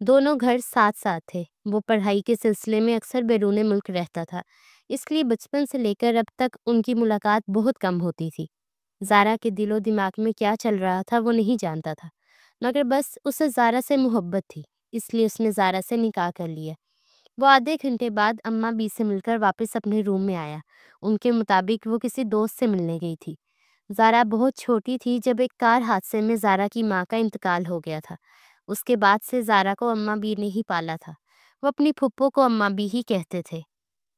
دونوں گھر ساتھ ساتھ تھے۔ وہ پڑھائی کے سلسلے میں اکثر بیرون ملک رہتا تھا، اس لیے بچپن سے لے کر اب تک ان کی ملاقات بہت کم ہوتی تھی۔ زارا کے دل و دماغ میں کیا چل رہا تھا وہ نہیں جانتا تھا، مگر بس اسے زارا سے محبت تھی، اس لیے اس نے زارا سے نکاح کر لیا۔ وہ آدھے گھنٹے بعد اماں بی سے مل کر واپس اپنے روم میں آیا۔ ان کے مطابق وہ کسی دوست سے ملنے گئی تھی۔ زارا بہت چھوٹی تھی جب ایک کار حادثے میں زارا کی ماں کا انتقال ہو گیا تھا۔ اس کے بعد سے زارا کو اماں بی نے ہی پالا تھا۔ وہ اپنی پھپھو کو اماں بی ہی کہتے تھے۔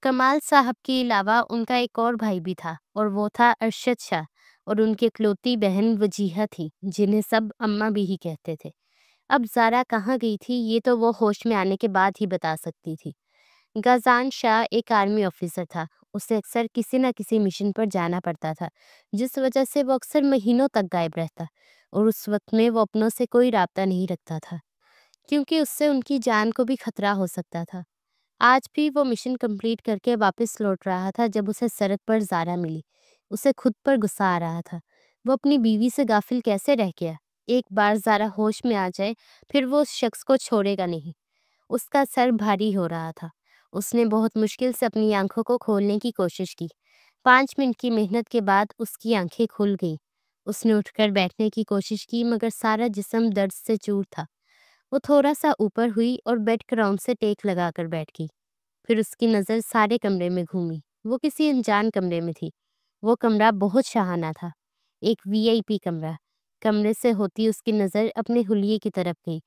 کمال صاحب کے علاوہ ان کا ایک اور بھائی بھی تھا، اور وہ تھا ارشد شاہ، اور ان کی اکلوتی بہن وجیہہ تھی، جنہیں سب اماں بھی ہی کہتے تھے۔ اب زارا کہاں گئی تھی یہ تو وہ ہوش میں آنے کے بعد ہی بتا سکتی تھی۔ غازان شاہ ایک آرمی آفیسر تھا۔ اسے اکثر کسی نہ کسی مشن پر جانا پڑتا تھا، جس وجہ سے وہ اکثر مہینوں تک غائب رہتا، اور اس وقت میں وہ اپنوں سے کوئی رابطہ نہیں رکھتا تھا، کیونکہ اس سے ان کی جان کو بھی خطرہ ہو سکتا تھا۔ آج بھی وہ مشن کمپلیٹ کر کے واپس لوٹ رہا تھا جب اسے سڑک پر زارا ملی۔ اسے خود پر غصہ آ رہا تھا۔ وہ اپنی بیوی سے غافل کیسے رہ گیا؟ ایک بار زارا ہوش میں آ جائے پھر وہ اس شخص کو چھوڑے گا نہیں۔ اس کا سر بھاری ہو رہا تھا۔ اس نے بہت مشکل سے اپنی آنکھوں کو کھولنے کی کوشش کی۔ 5 منٹ کی محنت کے بعد اس کی آنکھیں کھل گئیں۔ اس نے اٹھ کر بیٹھنے کی کوشش کی مگر سارا جسم درد سے چور تھا۔ وہ تھوڑا سا اوپر ہوئی اور بیڈ کراؤن سے ٹیک لگا کر بیٹھ گئی۔ پھر اس کی نظر سارے کمرے میں گھومی۔ وہ کسی انجان کمرے میں تھی۔ وہ کمرہ بہت شاہانہ تھا، ایک VIP کمرہ۔ کمرے سے ہوتی اس کی نظر اپنے حلیے کی طرف گئی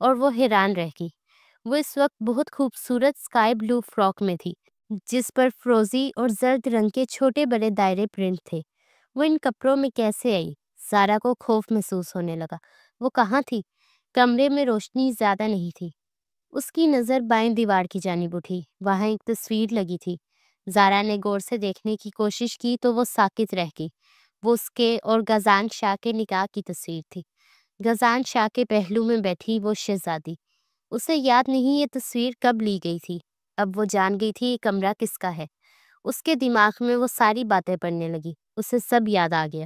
اور وہ حیران رہ گئی۔ وہ اس وقت بہت خوبصورت اسکائی بلو فراک میں تھی، جس پر فروزی اور زرد رنگ کے چھوٹے بڑے دائرے پرنٹ تھے۔ وہ ان کپڑوں میں کیسے آئی؟ زارا کو خوف محسوس ہونے لگا۔ وہ کہاں تھی؟ کمرے میں روشنی زیادہ نہیں تھی۔ اس کی نظر بائیں دیوار کی جانب اٹھی۔ وہاں ایک تصویر لگی تھی۔ زارا نے غور سے دیکھنے کی کوشش کی تو وہ ساکت رہ گئی۔ وہ اس کے اور غازان شاہ کے نکاح کی تصویر تھی۔ غازان شاہ کے پہلو میں بیٹھی وہ شہزادی۔ اسے یاد نہیں یہ تصویر کب لی گئی تھی۔ اب وہ جان گئی تھی یہ کمرہ کس کا ہے۔ اس کے دماغ میں وہ ساری باتیں پڑنے لگی۔ اسے سب یاد آ گیا۔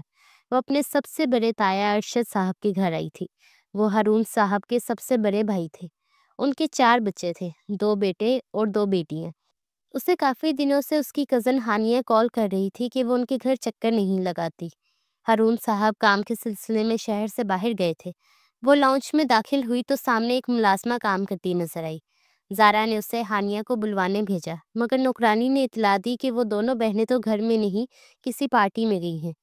وہ اپنے سب سے بڑے تایا ارشد صاحب کے گھر آئی تھی۔ وہ ہارون صاحب کے سب سے بڑے بھائی تھے۔ ان کے 4 بچے تھے، 2 بیٹے اور 2 بیٹیاں۔ اسے کافی دنوں سے اس کی کزن ہانیہ کال کر رہی تھی کہ وہ ان کے گھر چکر نہیں لگاتی۔ ہارون صاحب کام کے سلسلے میں شہر سے باہر گئے تھے۔ وہ لاؤنج میں داخل ہوئی تو سامنے ایک ملازمہ کام کرتی نظر آئی۔ زارا نے اسے ہانیہ کو بلوانے بھیجا، مگر نوکرانی نے اطلاع دی کہ وہ دونوں بہنیں تو گھر میں نہیں، کسی پارٹی میں گئی ہیں۔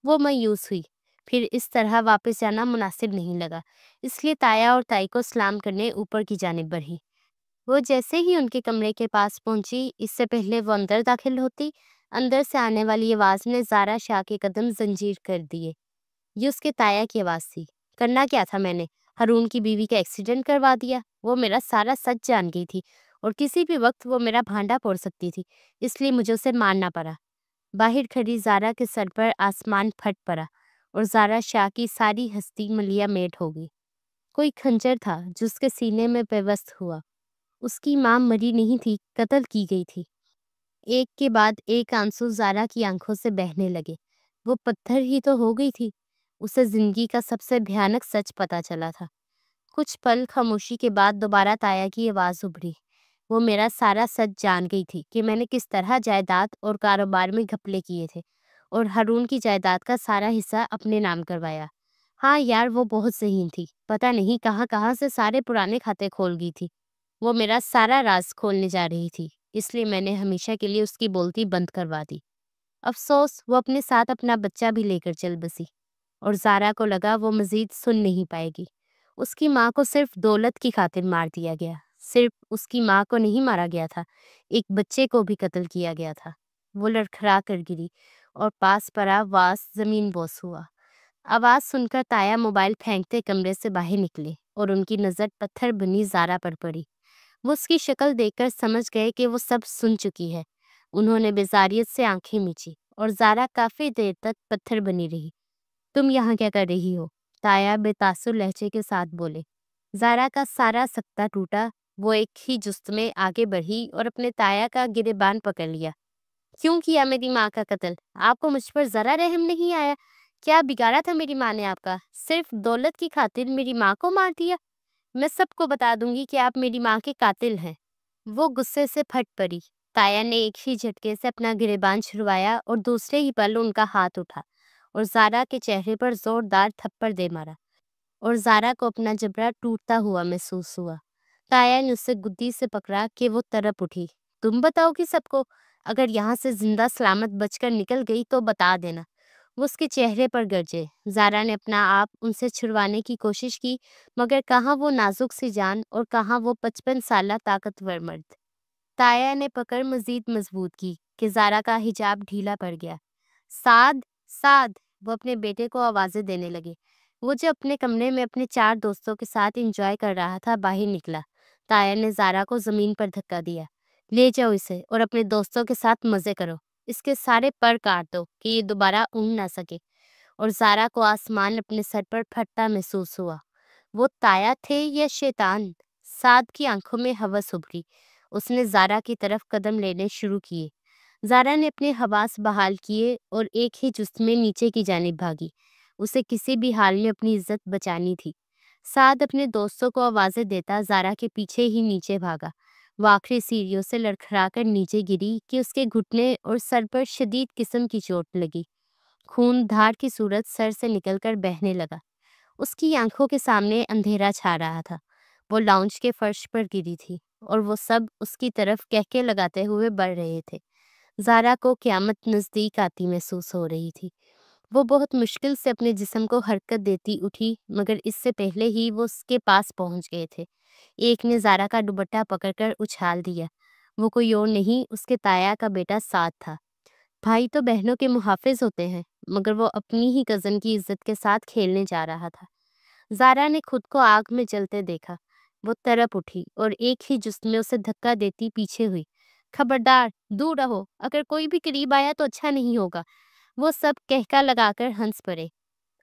وہ مایوس ہوئی۔ پھر اس طرح واپس جانا مناسب نہیں لگا، اس لیے تایا اور تائی کو سلام کرنے اوپر کی جانب بڑھی۔ وہ جیسے ہی ان کے کمرے کے پاس پہنچی، اس سے پہلے وہ اندر داخل ہوتی، اندر سے آنے والی آواز نے زارا شاہ کے قدم زنجیر کر دیے۔ یہ اس کے تایا کی آواز تھی۔ کرنا کیا تھا میں نے؟ ہارون کی بیوی کا ایکسیڈنٹ کروا دیا۔ وہ میرا سارا سچ جان گئی تھی اور کسی بھی وقت وہ میرا بھانڈا پھوڑ سکتی تھی، اس لیے مجھے اسے مارنا پڑا۔ باہر کھڑی زارا کے سر پر آسمان پھٹ پڑا اور زارا شاہ کی ساری ہستی ملیا میٹ ہو گئی۔ کوئی خنجر تھا جو اس کے سینے میں پیوست ہوا۔ اس کی ماں مری نہیں تھی، قتل کی گئی تھی۔ ایک کے بعد ایک آنسو زارا کی آنکھوں سے بہنے لگے۔ وہ پتھر ہی تو ہو گئی تھی۔ اسے زندگی کا سب سے بھیانک سچ پتا چلا تھا۔ کچھ پل خاموشی کے بعد دوبارہ تایا کی آواز ابھری۔ وہ میرا سارا سچ جان گئی تھی کہ میں نے کس طرح جائیداد اور کاروبار میں گھپلے کیے تھے اور ہارون کی جائیداد کا سارا حصہ اپنے نام کروایا۔ ہاں یار، وہ بہت ذہین تھی۔ پتہ نہیں کہاں کہاں سے سارے پرانے کھاتے کھول گئی تھی۔ وہ میرا سارا راز کھولنے جا رہی تھی، اس لیے میں نے ہمیشہ کے لیے اس کی بولتی بند کروا دی۔ افسوس، وہ اپنے ساتھ اپنا بچہ بھی لے کر چل بسی، اور زارا کو لگا وہ مزید سن نہیں پائے گی۔ اس کی ماں کو صرف دولت کی خاطر مار دیا گیا۔ صرف اس کی ماں کو نہیں مارا گیا تھا، ایک بچے کو بھی قتل کیا گیا تھا۔ وہ لڑکھڑا کر گری اور پاس پڑا واس زمین بوس ہوا۔ آواز سن کر تایا موبائل پھینکتے کمرے سے باہر نکلے اور ان کی نظر پتھر بنی زارا پر پڑی۔ وہ اس کی شکل دیکھ کر سمجھ گئے کہ وہ سب سن چکی ہے۔ انہوں نے بیزاریت سے آنکھیں میچی اور زارا کافی دیر تک پتھر بنی رہی۔ تم یہاں کیا کر رہی ہو؟ تایا بے تاثر لہجے کے ساتھ بولے۔ زارا کا سارا سکتہ ٹوٹا۔ وہ ایک ہی جست میں آگے بڑھی اور اپنے تایا کا گریبان پکڑ لیا۔ کیوں کیا میری ماں کا قتل؟ آپ کو مجھ پر ذرا رحم نہیں آیا؟ کیا بگاڑا تھا میری ماں نے آپ کا؟ صرف دولت کی خاطر میری ماں کو مار دیا؟ میں سب کو بتا دوں گی کہ آپ میری ماں کے قاتل ہیں۔ وہ غصے سے پھٹ پڑی۔ تایا نے ایک ہی جھٹکے سے اپنا گریبان چھڑوایا اور دوسرے ہی پل ان کا ہاتھ اٹھا اور زارا کے چہرے پر زوردار تھپڑ دے مارا، اور زارا کو اپنا جبڑا ٹوٹتا ہوا محسوس ہوا۔ تایا نے اسے گدی سے پکڑا کہ وہ تڑپ اٹھی۔ تم بتاؤ گی سب کو؟ اگر یہاں سے زندہ سلامت بچ کر نکل گئی تو بتا دینا۔ وہ اس کے چہرے پر گرجے۔ زارا نے اپنا آپ ان سے چھڑوانے کی کوشش کی، مگر کہاں وہ نازک سی جان اور کہاں وہ 55 سالہ طاقتور مرد۔ تایا نے پکڑ مزید مضبوط کی کہ زارا کا حجاب ڈھیلا پڑ گیا۔ سعد، سعد، وہ اپنے بیٹے کو آوازیں دینے لگے۔ وہ جو اپنے کمرے میں اپنے 4 دوستوں کے ساتھ انجوائے کر رہا تھا باہر نکلا۔ تایا نے زارا کو زمین پر دھکا دیا۔ لے جاؤ اسے اور اپنے دوستوں کے ساتھ مزے کرو۔ اس کے سارے پر کاٹ دو کہ یہ دوبارہ اڑ نہ سکے۔ اور زارا کو آسمان اپنے سر پر پھٹتا محسوس ہوا۔ وہ تایا تھے یا شیطان؟ سعد کی آنکھوں میں ہوس ابھری۔ اس نے زارا کی طرف قدم لینے شروع کیے۔ زارا نے اپنے حواس بحال کیے اور ایک ہی جست میں نیچے کی جانب بھاگی۔ اسے کسی بھی حال میں اپنی عزت بچانی تھی۔ سعد اپنے دوستوں کو آوازیں دیتا زارا کے پیچھے ہی نیچے بھاگا۔ وہ آخری سیڑھیوں سے لڑکھڑا کر نیچے گری کہ اس کے گھٹنے اور سر پر شدید قسم کی چوٹ لگی۔ خون دھار کی صورت سر سے نکل کر بہنے لگا۔ اس کی آنکھوں کے سامنے اندھیرا چھا رہا تھا۔ وہ لاؤنج کے فرش پر گری تھی اور وہ سب اس کی طرف کہکے لگاتے ہوئے بڑھ رہے تھے۔ زارا کو قیامت نزدیک آتی محسوس ہو رہی تھی۔ وہ بہت مشکل سے اپنے جسم کو حرکت دیتی اٹھی، مگر اس سے پہلے ہی وہ اس کے پاس پہنچ گئے تھے۔ ایک نے زارا کا دوپٹہ پکڑ کر اچھال دیا۔ وہ کوئی اور نہیں، اس کے تایا کا بیٹا سعد تھا۔ بھائی تو بہنوں کے محافظ ہوتے ہیں، مگر وہ اپنی ہی کزن کی عزت کے ساتھ کھیلنے جا رہا تھا۔ زارا نے خود کو آگ میں جلتے دیکھا۔ وہ تڑپ اٹھی اور ایک ہی جست میں اسے دھکا دیتی پیچھے ہوئی۔ خبردار، دور رہو، اگر کوئی بھی قریب آیا تو اچھا نہیں ہوگا۔ وہ سب کہکا لگا کر ہنس پڑے۔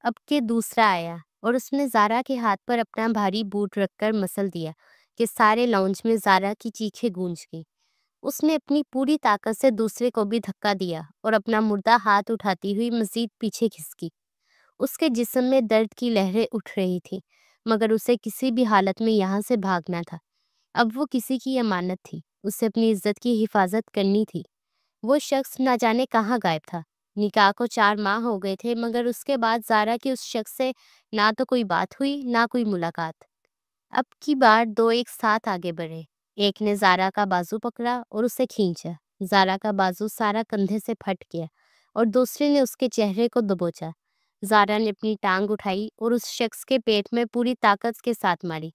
اب کہ دوسرا آیا اور اس نے زارا کے ہاتھ پر اپنا بھاری بوٹ رکھ کر مسل دیا کہ سارے لاؤنج میں زارا کی چیخیں گونج گئیں۔ اس نے اپنی پوری طاقت سے دوسرے کو بھی دھکا دیا اور اپنا مردہ ہاتھ اٹھاتی ہوئی مزید پیچھے کھسکی۔ اس کے جسم میں درد کی لہریں اٹھ رہی تھی، مگر اسے کسی بھی حالت میں یہاں سے بھاگنا تھا۔ اب وہ کسی کی امانت تھی، اسے اپنی عزت کی حفاظت کرنی تھی۔ وہ شخص نہ جانے کہاں غائب تھا۔ نکاح کو 4 ماہ ہو گئے تھے، مگر اس کے بعد زارا کی اس شخص سے نہ تو کوئی بات ہوئی نہ کوئی ملاقات۔ اب کی بار 2 ایک ساتھ آگے بڑھے۔ ایک نے زارا کا بازو پکڑا اور اسے کھینچا۔ زارا کا بازو سارا کندھے سے پھٹ گیا اور دوسرے نے اس کے چہرے کو دبوچا۔ زارا نے اپنی ٹانگ اٹھائی اور اس شخص کے پیٹ میں پوری طاقت کے ساتھ ماری۔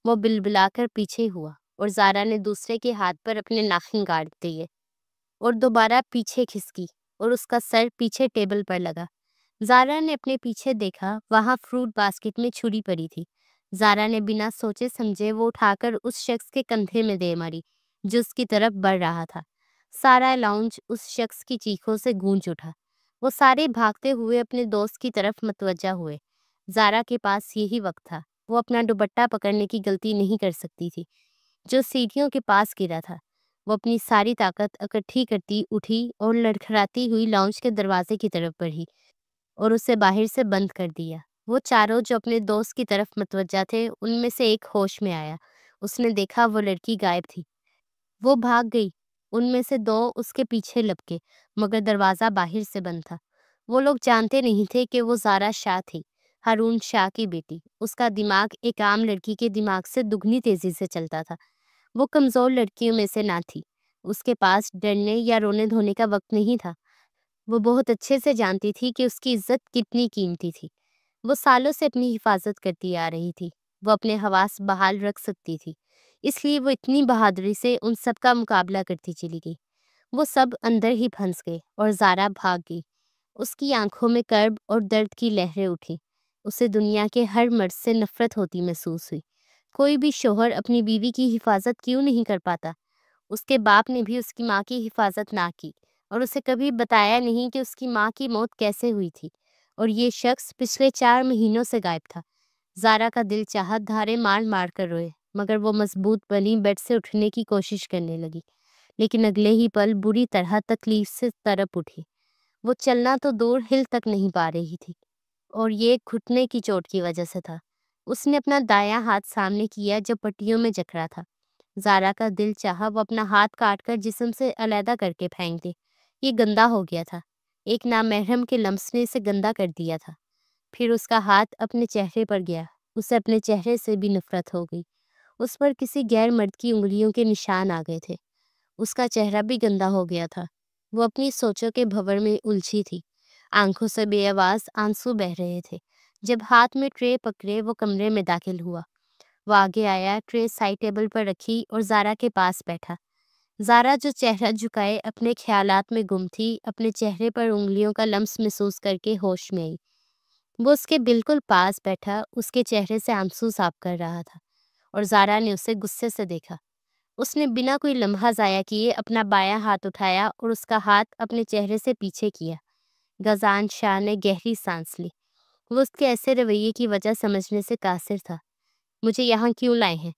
وہ بلبلا کر پیچھے ہوا اور زارا نے دوسرے کے ہاتھ پر اپنے ناخن گاڑ دیے اور دوبارہ پیچھے کھسکی اور اس کا سر پیچھے ٹیبل پر لگا۔ زارا نے اپنے پیچھے دیکھا، وہاں فروٹ باسکٹ میں چھری پڑی تھی۔ زارا نے بنا سوچے سمجھے وہ اٹھا کر اس شخص کے کندھے میں دے ماری جو اس کی طرف بڑھ رہا تھا۔ سارا لاؤنج اس شخص کی چیخوں سے گونج اٹھا۔ وہ سارے بھاگتے ہوئے اپنے دوست کی طرف متوجہ ہوئے۔ زارا کے پاس یہی وقت تھا۔ وہ اپنا دوپٹہ پکڑنے کی غلطی نہیں کر سکتی تھی جو سیڑھیوں کے پاس گرا تھا۔ وہ اپنی ساری طاقت اکٹھی کرتی اٹھی اور لڑکھڑاتی ہوئی لاؤنج کے دروازے کی طرف بڑھی اور اسے باہر سے بند کر دیا۔ وہ چاروں جو اپنے دوست کی طرف متوجہ تھے، ان میں سے ایک ہوش میں آیا۔ اس نے دیکھا وہ لڑکی غائب تھی۔ وہ بھاگ گئی۔ ان میں سے 2 اس کے پیچھے لپکے، مگر دروازہ باہر سے بند تھا۔ وہ لوگ جانتے نہیں تھے کہ وہ زارا شاہ تھی، ہارون شاہ کی بیٹی۔ اس کا دماغ ایک عام لڑکی کے دماغ سے دگنی تیزی سے چلتا تھا۔ وہ کمزور لڑکیوں میں سے نہ تھی۔ اس کے پاس ڈرنے یا رونے دھونے کا وقت نہیں تھا۔ وہ بہت اچھے سے جانتی تھی کہ اس کی عزت کتنی قیمتی تھی۔ وہ سالوں سے اپنی حفاظت کرتی آ رہی تھی۔ وہ اپنے حواس بحال رکھ سکتی تھی، اس لیے وہ اتنی بہادری سے ان سب کا مقابلہ کرتی چلی گئی۔ وہ سب اندر ہی پھنس گئے اور زارا بھاگ گئی۔ اس کی آنکھوں میں کرب اور درد کی لہریں اٹھی۔ اسے دنیا کے ہر مرد سے نفرت ہوتی محسوس ہوئی۔ کوئی بھی شوہر اپنی بیوی کی حفاظت کیوں نہیں کر پاتا؟ اس کے باپ نے بھی اس کی ماں کی حفاظت نہ کی اور اسے کبھی بتایا نہیں کہ اس کی ماں کی موت کیسے ہوئی تھی، اور یہ شخص پچھلے 4 مہینوں سے غائب تھا۔ زارا کا دل چاہا دھارے مار مار کر روئے، مگر وہ مضبوط بنی بیڈ سے اٹھنے کی کوشش کرنے لگی، لیکن اگلے ہی پل بری طرح تکلیف سے تڑپ اٹھی۔ وہ چلنا تو دور، ہل تک نہیں پا رہی تھی، اور یہ گھٹنے کی چوٹ کی وجہ سے تھا۔ اس نے اپنا دایاں ہاتھ سامنے کیا جو پٹیوں میں جکڑا تھا۔ زارا کا دل چاہا وہ اپنا ہاتھ کاٹ کر جسم سے علیحدہ کر کے پھینک دے۔ یہ گندا ہو گیا تھا۔ ایک نامحرم کے لمس نے اسے گندا کر دیا تھا۔ پھر اس کا ہاتھ اپنے چہرے پر گیا۔ اسے اپنے چہرے سے بھی نفرت ہو گئی۔ اس پر کسی غیر مرد کی انگلیوں کے نشان آ گئے تھے۔ اس کا چہرہ بھی گندا ہو گیا تھا۔ وہ اپنی سوچوں کے بھنور میں الجھی تھی۔ آنکھوں سے بے آواز آنسو بہہ رہے تھے۔ جب ہاتھ میں ٹرے پکڑے وہ کمرے میں داخل ہوا۔ وہ آگے آیا، ٹرے سائڈ ٹیبل پر رکھی اور زارا کے پاس بیٹھا۔ زارا جو چہرہ جھکائے اپنے خیالات میں گم تھی، اپنے چہرے پر انگلیوں کا لمس محسوس کر کے ہوش میں آئی۔ وہ اس کے بالکل پاس بیٹھا اس کے چہرے سے آنسو صاف کر رہا تھا اور زارا نے اسے غصے سے دیکھا۔ اس نے بنا کوئی لمحہ ضائع کیے اپنا بایاں ہاتھ اٹھایا اور اس کا ہاتھ اپنے چہرے سے پیچھے کیا۔ غزان شاہ نے گہری سانس لی۔ وہ اس کے ایسے رویے کی وجہ سمجھنے سے قاصر تھا۔ مجھے یہاں کیوں لائے ہیں؟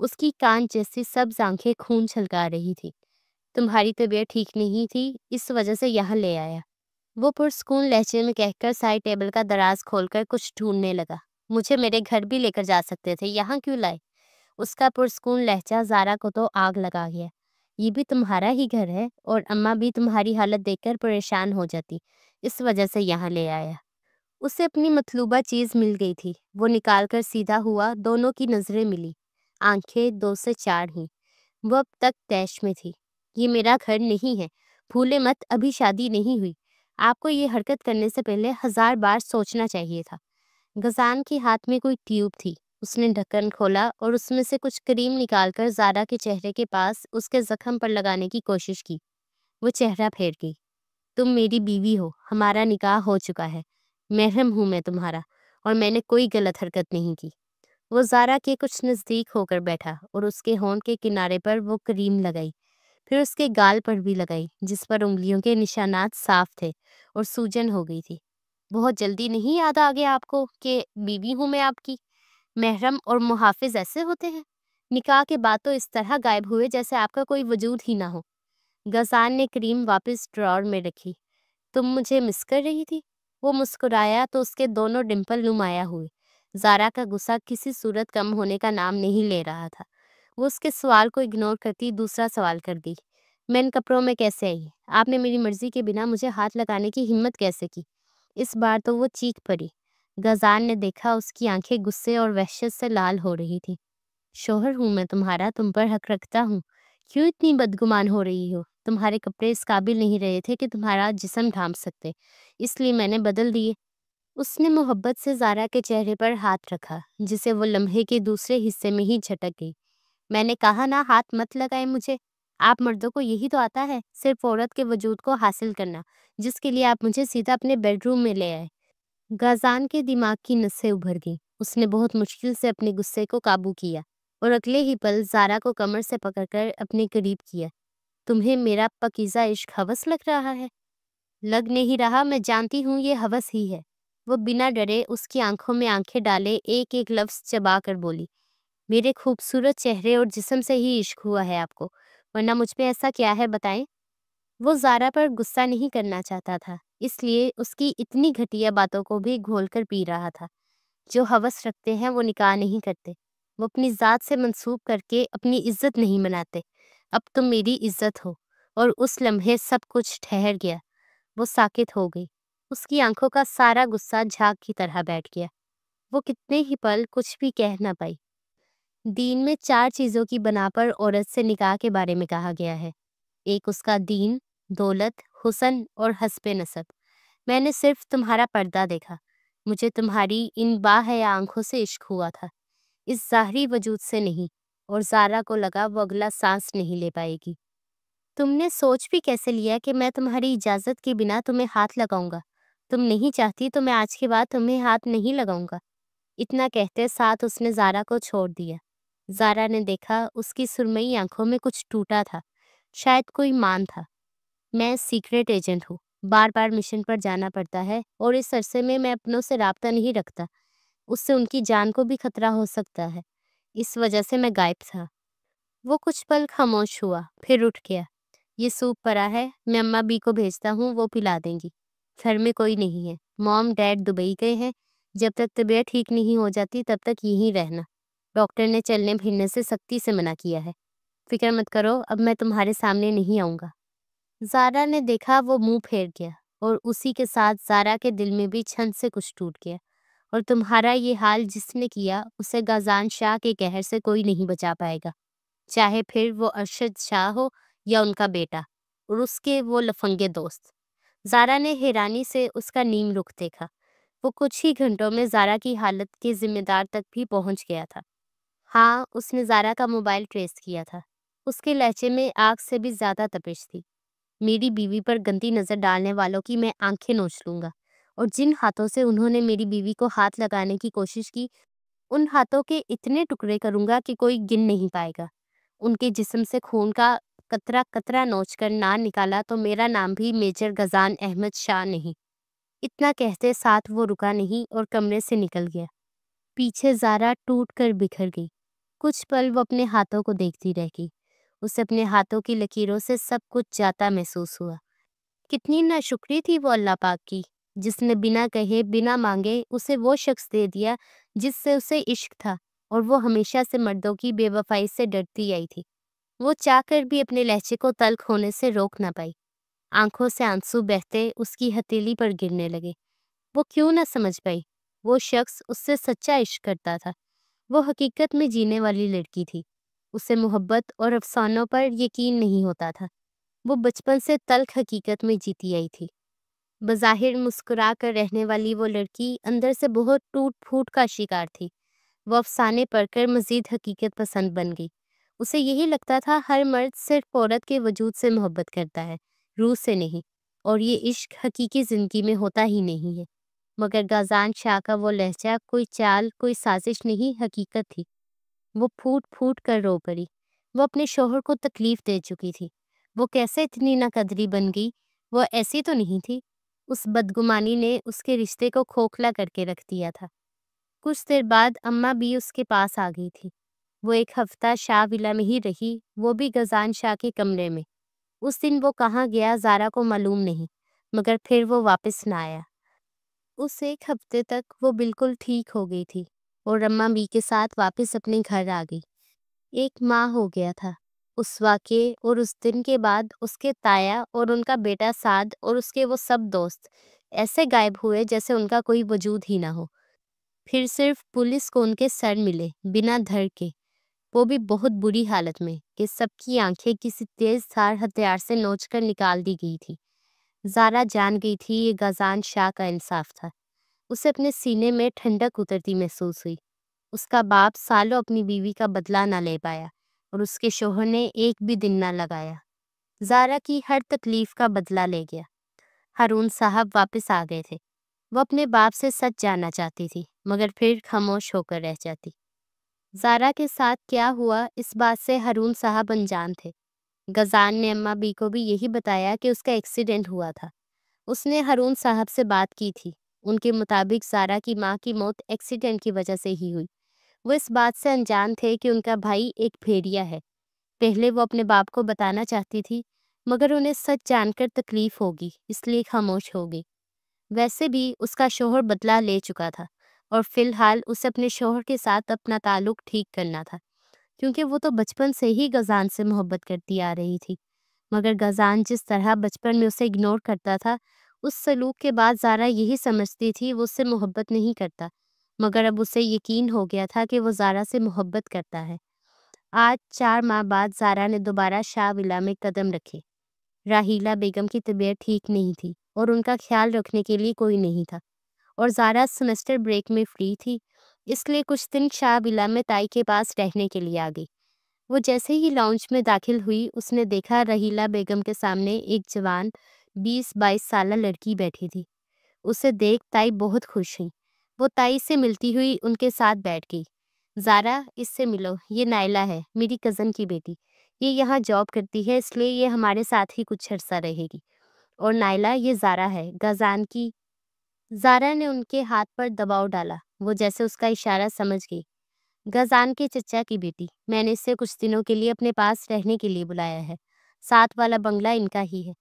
اس کی کان جیسی سبز آنکھیں خون چھلکا رہی تھی۔ تمہاری طبیعت ٹھیک نہیں تھی، اس وجہ سے یہاں لے آیا۔ وہ پرسکون لہجے میں کہہ کر سائڈ ٹیبل کا دراز کھول کر کچھ ڈھونڈنے لگا۔ مجھے میرے گھر بھی لے کر جا سکتے تھے، یہاں کیوں لائے؟ اس کا پرسکون لہجہ زارا کو تو آگ لگا گیا۔ یہ بھی تمہارا ہی گھر ہے اور اماں بھی تمہاری حالت دیکھ کر پریشان ہو جاتی، اس وجہ سے یہاں لے آیا۔ اسے اپنی مطلوبہ چیز مل گئی تھی۔ وہ نکال کر سیدھا ہوا، دونوں کی نظریں ملی۔ آنکھیں 2 سے 4 ہی۔ وہ اب تک طیش میں تھی۔ یہ میرا گھر نہیں ہے، بھولے مت ابھی شادی نہیں ہوئی۔ آپ کو یہ حرکت کرنے سے پہلے 1000 بار سوچنا چاہیے تھا۔ غزان کے ہاتھ میں کوئی ٹیوب تھی۔ اس نے ڈھکن کھولا اور اس میں سے کچھ کریم نکال کر زارا کے چہرے کے پاس اس کے زخم پر لگانے کی کوشش کی۔ وہ چہرہ پھیر گئی۔ تم میری بیوی ہو، ہمارا نکاح ہو چکا ہے، محرم ہوں میں تمہارا، اور میں نے کوئی غلط حرکت نہیں کی۔ وہ زارا کے کچھ نزدیک ہو کر بیٹھا اور اس کے ہونٹ کے کنارے پر وہ کریم لگائی، پھر اس کے گال پر بھی لگائی جس پر انگلیوں کے نشانات صاف تھے اور سوجن ہو گئی تھی۔ بہت جلدی نہیں یاد آ گیا آپ کو کہ بیوی ہوں میں آپ کی؟ محرم اور محافظ ایسے ہوتے ہیں؟ نکاح کے بعد تو اس طرح غائب ہوئے جیسے آپ کا کوئی وجود ہی نہ ہو۔ غزان نے کریم واپس ڈراور میں رکھی۔ تم مجھے مس کر رہی تھی؟ وہ مسکرایا تو اس کے دونوں ڈمپل نمایاں ہوئے۔ زارا کا غصہ کسی صورت کم ہونے کا نام نہیں لے رہا تھا۔ وہ اس کے سوال کو اگنور کرتی دوسرا سوال کر دی۔ میں ان کپڑوں میں کیسے آئی؟ آپ نے میری مرضی کے بنا مجھے ہاتھ لگانے کی ہمت کیسے کی؟ اس بار تو وہ چیخ پڑی۔ غزان نے دیکھا اس کی آنکھیں غصے اور وحشت سے لال ہو رہی تھی۔ شوہر ہوں میں تمہارا، تم پر حق رکھتا ہوں، کیوں اتنی بدگمان ہو رہی ہو؟ تمہارے کپڑے اس قابل نہیں رہے تھے کہ تمہارا جسم ڈھانپ سکتے، اس لیے میں نے بدل دیے۔ اس نے محبت سے زارا کے چہرے پر ہاتھ رکھا جسے وہ لمحے کے دوسرے حصے میں ہی جھٹک گئی۔ میں نے کہا نا ہاتھ مت لگائے مجھے۔ آپ مردوں کو یہی تو آتا ہے، صرف عورت کے وجود کو حاصل کرنا، جس کے لیے آپ مجھے سیدھا اپنے بیڈ روم میں لے آئے۔ غزان کے دماغ کی نسیں ابھر گئیں۔ اس نے بہت مشکل سے اپنے غصے کو قابو کیا اور اگلے ہی پل زارا کو کمر سے پکڑ کر اپنے قریب کیا۔ تمہیں میرا پاکیزہ عشق ہوس لگ رہا ہے؟ لگ نہیں رہا، میں جانتی ہوں یہ ہوس ہی ہے۔ وہ بنا ڈرے اس کی آنکھوں میں آنکھیں ڈالے ایک ایک لفظ چبا کر بولی۔ میرے خوبصورت چہرے اور جسم سے ہی عشق ہوا ہے آپ کو، ورنہ مجھ پہ ایسا کیا ہے بتائیں؟ وہ زارا پر غصہ نہیں کرنا چاہتا تھا، اس لیے اس کی اتنی گھٹیا باتوں کو بھی گھول کر پی رہا تھا۔ جو ہوس رکھتے ہیں وہ نکاح نہیں کرتے، وہ اپنی ذات سے منسوب کر کے اپنی عزت نہیں مناتے۔ اب تم میری عزت ہو۔ اور اس لمحے سب کچھ ٹھہر گیا۔ وہ ساکت ہو گئی۔ اس کی آنکھوں کا سارا غصہ جھاگ کی طرح بیٹھ گیا۔ وہ کتنے ہی پل کچھ بھی کہہ نہ پائی۔ دین میں 4 چیزوں کی بنا پر عورت سے نکاح کے بارے میں کہا گیا ہے۔ ایک اس کا دین، دولت، حسن اور حسب نسب۔ میں نے صرف تمہارا پردہ دیکھا، مجھے تمہاری ان باحیا آنکھوں سے عشق ہوا تھا، اس ظاہری وجود سے نہیں۔ اور زارا کو لگا وہ اگلا سانس نہیں لے پائے گی۔ تم نے سوچ بھی کیسے لیا کہ میں تمہاری اجازت کے بنا تمہیں ہاتھ لگاؤں گا؟ تم نہیں چاہتی تو میں آج کے بعد تمہیں ہاتھ نہیں لگاؤں گا۔ اتنا کہتے ساتھ اس نے زارا کو چھوڑ دیا۔ زارا نے دیکھا اس کی سرمئی آنکھوں میں کچھ ٹوٹا تھا، شاید کوئی مان تھا۔ میں سیکرٹ ایجنٹ ہوں، بار بار مشن پر جانا پڑتا ہے اور اس عرصے میں اپنوں سے رابطہ نہیں رکھتا، اس سے ان کی جان کو بھی خطرہ ہو سکتا ہے، اس وجہ سے میں غائب تھا۔ وہ کچھ پل خاموش ہوا، پھر اٹھ گیا۔ یہ سوپ پڑا ہے، میں اماں بی کو بھیجتا ہوں، وہ پلا دیں گی۔ گھر میں کوئی نہیں ہے، موم ڈیڈ دبئی گئے ہیں، جب تک طبیعت ٹھیک نہیں ہو جاتی تب تک یہیں رہنا۔ ڈاکٹر نے چلنے پھرنے سے سختی سے منع کیا ہے۔ فکر مت کرو، اب میں تمہارے سامنے نہیں آؤں گا۔ زارا نے دیکھا وہ منہ پھیر گیا، اور اسی کے ساتھ زارا کے دل میں بھی چھن سے کچھ ٹوٹ گیا۔ اور تمہارا یہ حال جس نے کیا اسے غازان شاہ کے قہر سے کوئی نہیں بچا پائے گا، چاہے پھر وہ ارشد شاہ ہو یا ان کا بیٹا اور اس کے وہ لفنگے دوست۔ زارا نے حیرانی سے اس کا نیم رخ دیکھا۔ وہ کچھ ہی گھنٹوں میں زارا کی حالت کے ذمہ دار تک بھی پہنچ گیا تھا۔ ہاں، اس نے زارا کا موبائل ٹریس کیا تھا۔ اس کے لہجے میں آگ سے بھی زیادہ تپش تھی۔ میری بیوی پر گندی نظر ڈالنے والوں کی میں آنکھیں نوچ لوں گا، اور جن ہاتھوں سے انہوں نے میری بیوی کو ہاتھ لگانے کی کوشش کی، ان ہاتھوں کے اتنے ٹکڑے کروں گا کہ کوئی گن نہیں پائے گا۔ ان کے جسم سے خون کا قطرہ قطرہ نوچ کر نہ نکالا تو میرا نام بھی میجر غازان احمد شاہ نہیں۔ اتنا کہتے ساتھ وہ رکا نہیں اور کمرے سے نکل گیا۔ پیچھے زارا ٹوٹ کر بکھر گئی۔ کچھ پل وہ اپنے ہاتھوں کو دیکھتی رہ گئی۔ اسے اپنے ہاتھوں کی لکیروں سے سب کچھ جاتا محسوس ہوا۔ کتنی ناشکری تھی وہ اللہ پاک کی، جس نے بنا کہے بنا مانگے اسے وہ شخص دے دیا جس سے اسے عشق تھا، اور وہ ہمیشہ سے مردوں کی بے وفائی سے ڈرتی آئی تھی۔ وہ چاہ کر بھی اپنے لہجے کو تلخ ہونے سے روک نہ پائی۔ آنکھوں سے آنسو بہتے اس کی ہتھیلی پر گرنے لگے۔ وہ کیوں نہ سمجھ پائی؟ وہ شخص اس سے سچا عشق کرتا تھا۔ وہ حقیقت میں جینے والی لڑکی تھی۔ اسے محبت اور افسانوں پر یقین نہیں ہوتا تھا۔ وہ بچپن سے تلخ حقیقت میں جیتی آئی تھی۔ بظاہر مسکرا کر رہنے والی وہ لڑکی اندر سے بہت ٹوٹ پھوٹ کا شکار تھی۔ وہ افسانے پڑھ کر مزید حقیقت پسند بن گئی۔ اسے یہی لگتا تھا ہر مرد صرف عورت کے وجود سے محبت کرتا ہے، روح سے نہیں، اور یہ عشق حقیقی زندگی میں ہوتا ہی نہیں ہے۔ مگر غازان شاہ کا وہ لہجہ کوئی چال، کوئی سازش نہیں، حقیقت تھی۔ وہ پھوٹ پھوٹ کر رو پڑی۔ وہ اپنے شوہر کو تکلیف دے چکی تھی۔ وہ کیسے اتنی ناقدری بن گئی؟ وہ ایسی تو نہیں تھی۔ اس بدگمانی نے اس کے رشتے کو کھوکھلا کر کے رکھ دیا تھا۔ کچھ دیر بعد اماں بھی اس کے پاس آ گئی تھی۔ وہ ایک ہفتہ شاہ ولا میں ہی رہی، وہ بھی غازان شاہ کے کمرے میں۔ اس دن وہ کہاں گیا زارا کو معلوم نہیں، مگر پھر وہ واپس نہ آیا۔ اس ایک ہفتے تک وہ بالکل ٹھیک ہو گئی تھی اور اماں بی کے ساتھ واپس اپنے گھر آ گئی۔ 1 ماہ ہو گیا تھا اس واقعے اور اس دن کے بعد اس کے تایا اور ان کا بیٹا سعد اور اس کے وہ سب دوست ایسے غائب ہوئے جیسے ان کا کوئی وجود ہی نہ ہو۔ پھر صرف پولیس کو ان کے سر ملے، بنا دھڑ کے، وہ بھی بہت بری حالت میں، کہ سب کی آنکھیں کسی تیز دھار ہتھیار سے نوچ کر نکال دی گئی تھی۔ زارا جان گئی تھی یہ غازان شاہ کا انصاف تھا۔ اسے اپنے سینے میں ٹھنڈک اترتی محسوس ہوئی۔ اس کا باپ سالوں اپنی بیوی کا بدلہ نہ لے پایا، اور اس کے شوہر نے ایک بھی دن نہ لگایا۔ زارا کی ہر تکلیف کا بدلہ لے گیا۔ ہارون صاحب واپس آ گئے تھے۔ وہ اپنے باپ سے سچ جاننا چاہتی تھی، مگر پھر خاموش ہو کر رہ جاتی۔ زارا کے ساتھ کیا ہوا اس بات سے ہارون صاحب انجان تھے۔ غازان نے اماں بی کو بھی یہی بتایا کہ اس کا ایکسیڈنٹ ہوا تھا۔ اس نے ہارون صاحب سے بات کی تھی۔ ان کے مطابق زارا کی ماں کی موت ایکسیڈنٹ کی وجہ سے ہی ہوئی۔ وہ اس بات سے انجان تھے کہ ان کا بھائی ایک پھیڑیا ہے۔ پہلے وہ اپنے باپ کو بتانا چاہتی تھی، مگر انہیں سچ جان کر تکلیف ہوگی، اس لیے خاموش ہو گئی۔ ویسے بھی اس کا شوہر بدلہ لے چکا تھا، اور فی الحال اسے اپنے شوہر کے ساتھ اپنا تعلق ٹھیک کرنا تھا، کیونکہ وہ تو بچپن سے ہی غازان سے محبت کرتی آ رہی تھی۔ مگر غازان جس طرح بچپن میں اسے اگنور کرتا تھا، اس سلوک کے بعد زارا یہی سمجھتی تھی وہ اس سے محبت نہیں کرتا، مگر اب اسے یقین ہو گیا تھا کہ وہ زارا سے محبت کرتا ہے۔ آج 4 ماہ بعد زارا نے دوبارہ شاہ ولا میں قدم رکھے۔ راحیلہ بیگم کی طبیعت ٹھیک نہیں تھی اور ان کا خیال رکھنے کے لیے کوئی نہیں تھا، اور زارا سیمسٹر بریک میں فری تھی، اس لیے کچھ دن شاہ ولا میں تائی کے پاس رہنے کے لیے آ گئی۔ وہ جیسے ہی لاؤنج میں داخل ہوئی، اس نے دیکھا راحیلہ بیگم کے سامنے ایک جوان 20-22 سالہ لڑکی بیٹھی تھی۔ اسے دیکھ تائی بہت خوش ہوئی۔ وہ تائی سے ملتی ہوئی ان کے ساتھ بیٹھ گئی۔ زارا، اس سے ملو، یہ نائلہ ہے، میری کزن کی بیٹی۔ یہ یہاں جاب کرتی ہے، اس لیے یہ ہمارے ساتھ ہی کچھ عرصہ رہے گی۔ اور نائلہ، یہ زارا ہے، غازان کی۔ زارا نے ان کے ہاتھ پر دباؤ ڈالا۔ وہ جیسے اس کا اشارہ سمجھ گئی۔ غازان کے چچا کی بیٹی، میں نے اسے کچھ دنوں کے لیے اپنے پاس رہنے کے لیے بلایا ہے۔ ساتھ والا بنگلہ ان کا ہی ہے۔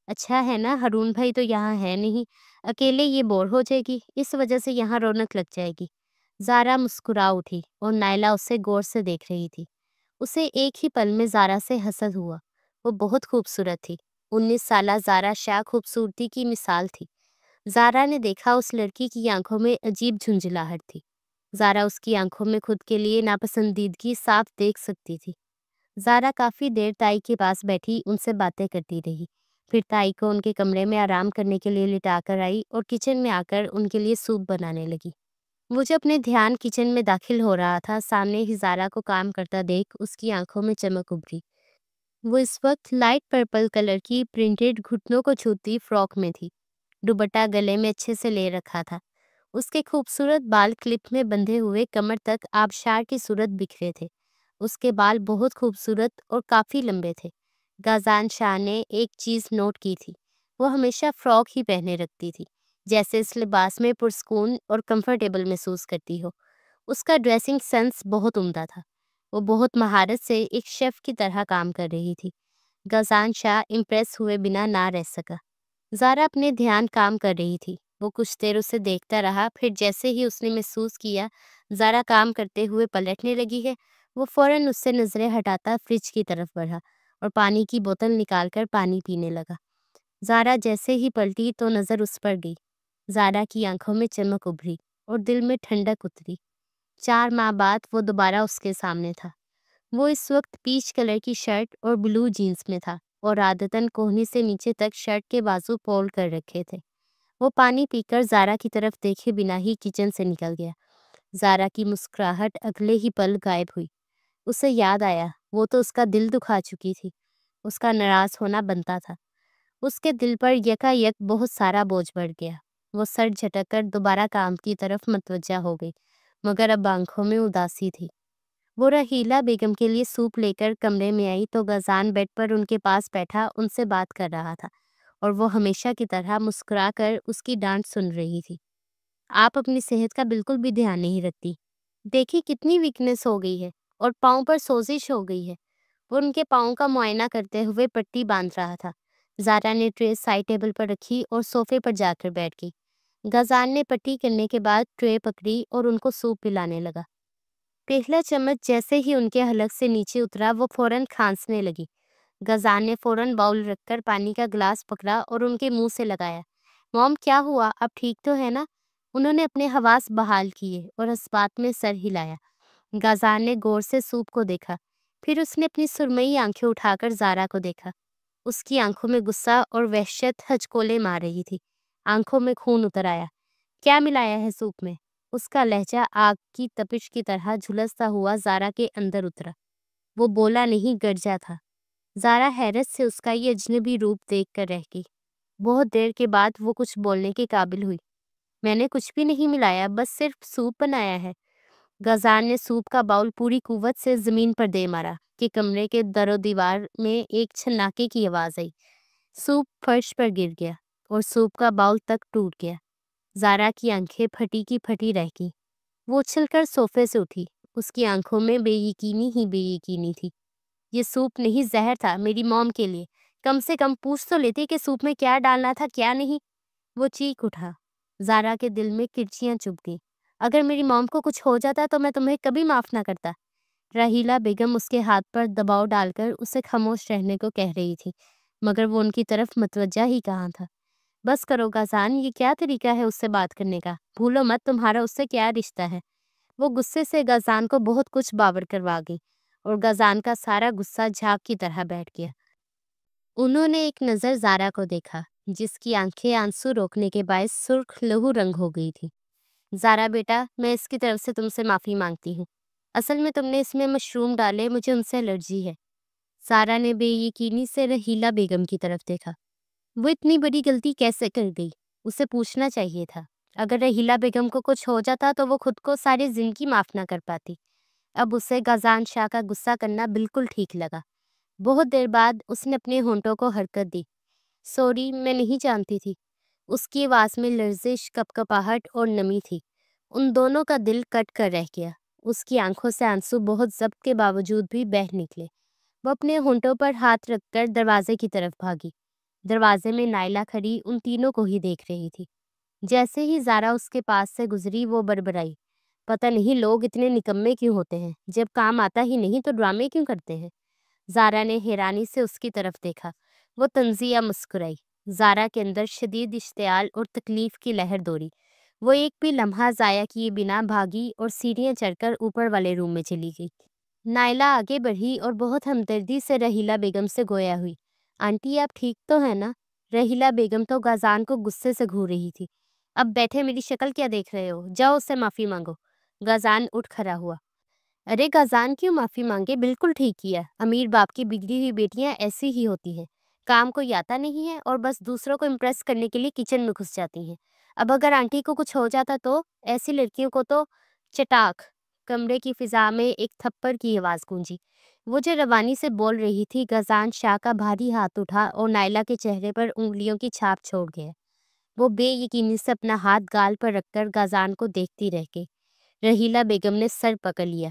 اچھا ہے نا، ہارون بھائی تو یہاں ہے نہیں، اکیلے یہ بور ہو جائے گی، اس وجہ سے یہاں رونق لگ جائے گی۔ زارا مسکرا اٹھی اور نائلہ اسے غور سے دیکھ رہی تھی۔ اسے ایک ہی پل میں زارا سے حسد ہوا۔ وہ بہت خوبصورت تھی۔ 19 سالہ زارا شاہ خوبصورتی کی مثال تھی۔ زارا نے دیکھا اس لڑکی کی آنکھوں میں عجیب جھنجھلاہٹ تھی۔ زارا اس کی آنکھوں میں خود کے لیے ناپسندیدگی صاف دیکھ سکتی تھی۔ زارا کافی دیر تائی کے پاس بیٹھی ان سے باتیں کرتی رہی۔ پھر تائی کو ان کے کمرے میں آرام کرنے کے لیے لٹا کر آئی اور کچن میں آ کر ان کے لیے سوپ بنانے لگی۔ وہ جو اپنے دھیان کچن میں داخل ہو رہا تھا، سامنے ہی زارا کو کام کرتا دیکھ اس کی آنکھوں میں چمک ابھری۔ وہ اس وقت لائٹ پرپل کلر کی پرنٹڈ گھٹنوں کو چھوتی فراک میں تھی۔ دوپٹہ گلے میں اچھے سے لے رکھا تھا۔ اس کے خوبصورت بال کلپ میں بندھے ہوئے کمر تک آبشار کی صورت بکھرے تھے۔ اس کے بال بہت خوبصورت اور کافی لمبے تھے۔ غازان شاہ نے ایک چیز نوٹ کی تھی، وہ ہمیشہ فراک ہی پہنے رکھتی تھی، جیسے اس لباس میں پرسکون اور کمفرٹیبل محسوس کرتی ہو۔ اس کا ڈریسنگ سینس بہت عمدہ تھا۔ وہ بہت مہارت سے ایک شیف کی طرح کام کر رہی تھی۔ غازان شاہ امپریس ہوئے بنا نہ رہ سکا۔ زارا اپنے دھیان کام کر رہی تھی۔ وہ کچھ دیر اسے دیکھتا رہا، پھر جیسے ہی اس نے محسوس کیا زارا کام کرتے ہوئے پلٹنے لگی ہے، وہ فوراً اس سے نظریں ہٹاتا فریج کی طرف بڑھا اور پانی کی بوتل نکال کر پانی پینے لگا۔ زارا جیسے ہی پلٹی تو نظر اس پر گئی۔ زارا کی آنکھوں میں چمک ابھری اور دل میں ٹھنڈک اتری۔ 4 ماہ بعد وہ دوبارہ اس کے سامنے تھا۔ وہ اس وقت پیچ کلر کی شرٹ اور بلو جینز میں تھا اور عادتاً کوہنی سے نیچے تک شرٹ کے بازو فولڈ کر رکھے تھے۔ وہ پانی پی کر زارا کی طرف دیکھے بنا ہی کچن سے نکل گیا۔ زارا کی مسکراہٹ اگلے ہی پل غائب ہوئی۔ اسے یاد آیا وہ تو اس کا دل دکھا چکی تھی۔ اس کا ناراض ہونا بنتا تھا۔ اس کے دل پر یکا یک بہت سارا بوجھ بڑھ گیا۔ وہ سر جھٹک کر دوبارہ کام کی طرف متوجہ ہو گئی، مگر اب آنکھوں میں اداسی تھی۔ وہ رحیلہ بیگم کے لیے سوپ لے کر کمرے میں آئی تو غازان بیڈ پر ان کے پاس بیٹھا ان سے بات کر رہا تھا اور وہ ہمیشہ کی طرح مسکرا کر اس کی ڈانٹ سن رہی تھی۔ آپ اپنی صحت کا بالکل بھی دھیان نہیں رکھتی۔ دیکھی کتنی ویکنس ہو گئی ہے اور پاؤں پر سوزش ہو گئی ہے۔ وہ ان کے پاؤں کا معائنہ کرتے ہوئے پٹی باندھ رہا تھا۔ زارا نے ٹرے سائڈ ٹیبل پر رکھی اور صوفے پر جا کر بیٹھ گئی۔ غازان نے پٹی کرنے کے بعد ٹرے پکڑی اور ان کو سوپ پلانے لگا۔ پہلا چمچ جیسے ہی ان کے حلق سے نیچے اترا وہ فوراً کھانسنے لگی۔ غازان نے فوراً باؤل رکھ کر پانی کا گلاس پکڑا اور ان کے منہ سے لگایا۔ موم کیا ہوا، اب ٹھیک تو ہے نا؟ انہوں نے اپنے حواس بحال کیے اور اس بات میں سر ہلایا۔ غازان نے غور سے سوپ کو دیکھا، پھر اس نے اپنی سرمئی آنکھیں اٹھا کر زارا کو دیکھا۔ اس کی آنکھوں میں غصہ اور وحشت ہچکولے مار رہی تھی۔ آنکھوں میں خون اتر آیا۔ کیا ملایا ہے سوپ میں؟ اس کا لہجہ آگ کی تپش کی طرح جھلستا ہوا زارا کے اندر اترا۔ وہ بولا نہیں، گرجا تھا۔ زارا حیرت سے اس کا یہ اجنبی روپ دیکھ کر رہ گئی۔ بہت دیر کے بعد وہ کچھ بولنے کے قابل ہوئی۔ میں نے کچھ بھی نہیں ملایا، بس صرف سوپ بنایا ہے۔ غازان نے سوپ کا باؤل پوری قوت سے زمین پر دے مارا کہ کمرے کے در و دیوار میں ایک چھناکے کی آواز آئی۔ سوپ فرش پر گر گیا اور سوپ کا باؤل تک ٹوٹ گیا۔ زارا کی آنکھیں پھٹی کی پھٹی رہ گئیں۔ وہ اچھل کر صوفے سے اٹھی۔ اس کی آنکھوں میں بے یقینی ہی بے یقینی تھی۔ یہ سوپ نہیں، زہر تھا میری موم کے لیے۔ کم سے کم پوچھ تو لیتی کہ سوپ میں کیا ڈالنا تھا کیا نہیں۔ وہ چیخ اٹھا۔ زارا کے دل میں کرچیاں چبھ گئیں۔ اگر میری موم کو کچھ ہو جاتا تو میں تمہیں کبھی معاف نہ کرتا۔ رحیلہ بیگم اس کے ہاتھ پر دباؤ ڈال کر اسے خاموش رہنے کو کہہ رہی تھی، مگر وہ ان کی طرف متوجہ ہی کہاں تھا۔ بس کرو غازان، یہ کیا طریقہ ہے اس سے بات کرنے کا؟ بھولو مت تمہارا اس سے کیا رشتہ ہے۔ وہ غصے سے غازان کو بہت کچھ باور کروا گئی اور غازان کا سارا غصہ جھاگ کی طرح بیٹھ گیا۔ انہوں نے ایک نظر زارا کو دیکھا جس کی آنکھیں آنسو روکنے کے باعث سرخ لہو رنگ ہو گئی تھی۔ زارا بیٹا، میں اس کی طرف سے تم سے معافی مانگتی ہوں۔ اصل میں تم نے اس میں مشروم ڈالے، مجھے ان سے الرجی ہے۔ زارا نے بے یقینی سے رحیلہ بیگم کی طرف دیکھا۔ وہ اتنی بڑی غلطی کیسے کر گئی؟ اسے پوچھنا چاہیے تھا۔ اگر رحیلہ بیگم کو کچھ ہو جاتا تو وہ خود کو ساری زندگی معاف نہ کر پاتی۔ اب اسے غازان شاہ کا غصہ کرنا بالکل ٹھیک لگا۔ بہت دیر بعد اس نے اپنے ہونٹوں کو حرکت دی۔ سوری، میں نہیں جانتی تھی۔ اس کی آواز میں لرزش، کپکپاہٹ اور نمی تھی۔ ان دونوں کا دل کٹ کر رہ گیا۔ اس کی آنکھوں سے آنسو بہت ضبط کے باوجود بھی بہہ نکلے۔ وہ اپنے ہونٹوں پر ہاتھ رکھ کر دروازے کی طرف بھاگی۔ دروازے میں نائلہ کھڑی ان تینوں کو ہی دیکھ رہی تھی۔ جیسے ہی زارا اس کے پاس سے گزری وہ بڑبڑائی، پتہ نہیں لوگ اتنے نکمے کیوں ہوتے ہیں، جب کام آتا ہی نہیں تو ڈرامے کیوں کرتے ہیں۔ زارا نے حیرانی سے اس کی طرف دیکھا۔ وہ تنزیہ مسکرائی۔ زارا کے اندر شدید اشتعال اور تکلیف کی لہر دوڑی۔ وہ ایک بھی لمحہ ضائع کیے بنا بھاگی اور سیڑھیاں چڑھ کر اوپر والے روم میں چلی گئی۔ نائلہ آگے بڑھی اور بہت ہمدردی سے رحیلہ بیگم سے گویا ہوئی۔ آنٹی آپ ٹھیک تو ہیں نا؟ رحیلہ بیگم تو غازان کو غصے سے گھور رہی تھی۔ اب بیٹھے میری شکل کیا دیکھ رہے ہو؟ جاؤ اس سے معافی مانگو۔ غازان اٹھ کھڑا ہوا۔ ارے غازان کیوں معافی مانگے؟ بالکل ٹھیک کیا۔ امیر باپ کی بگڑی ہوئی بیٹیاں ایسی ہی ہوتی ہیں، کام کوئی آتا نہیں ہے اور بس دوسروں کو امپریس کرنے کے لیے کچن میں گھس جاتی ہیں۔ اب اگر آنٹی کو کچھ ہو جاتا تو ایسی لڑکیوں کو تو چٹاک۔ کمرے کی فضا میں ایک تھپڑ کی آواز گونجی۔ وہ جو روانی سے بول رہی تھی، غازان شاہ کا بھاری ہاتھ اٹھا اور نائلہ کے چہرے پر انگلیوں کی چھاپ چھوڑ گیا۔ وہ بے یقینی سے اپنا ہاتھ گال پر رکھ کر غازان کو دیکھتی رہ گئی۔ رحیلہ بیگم نے سر پکڑ لیا۔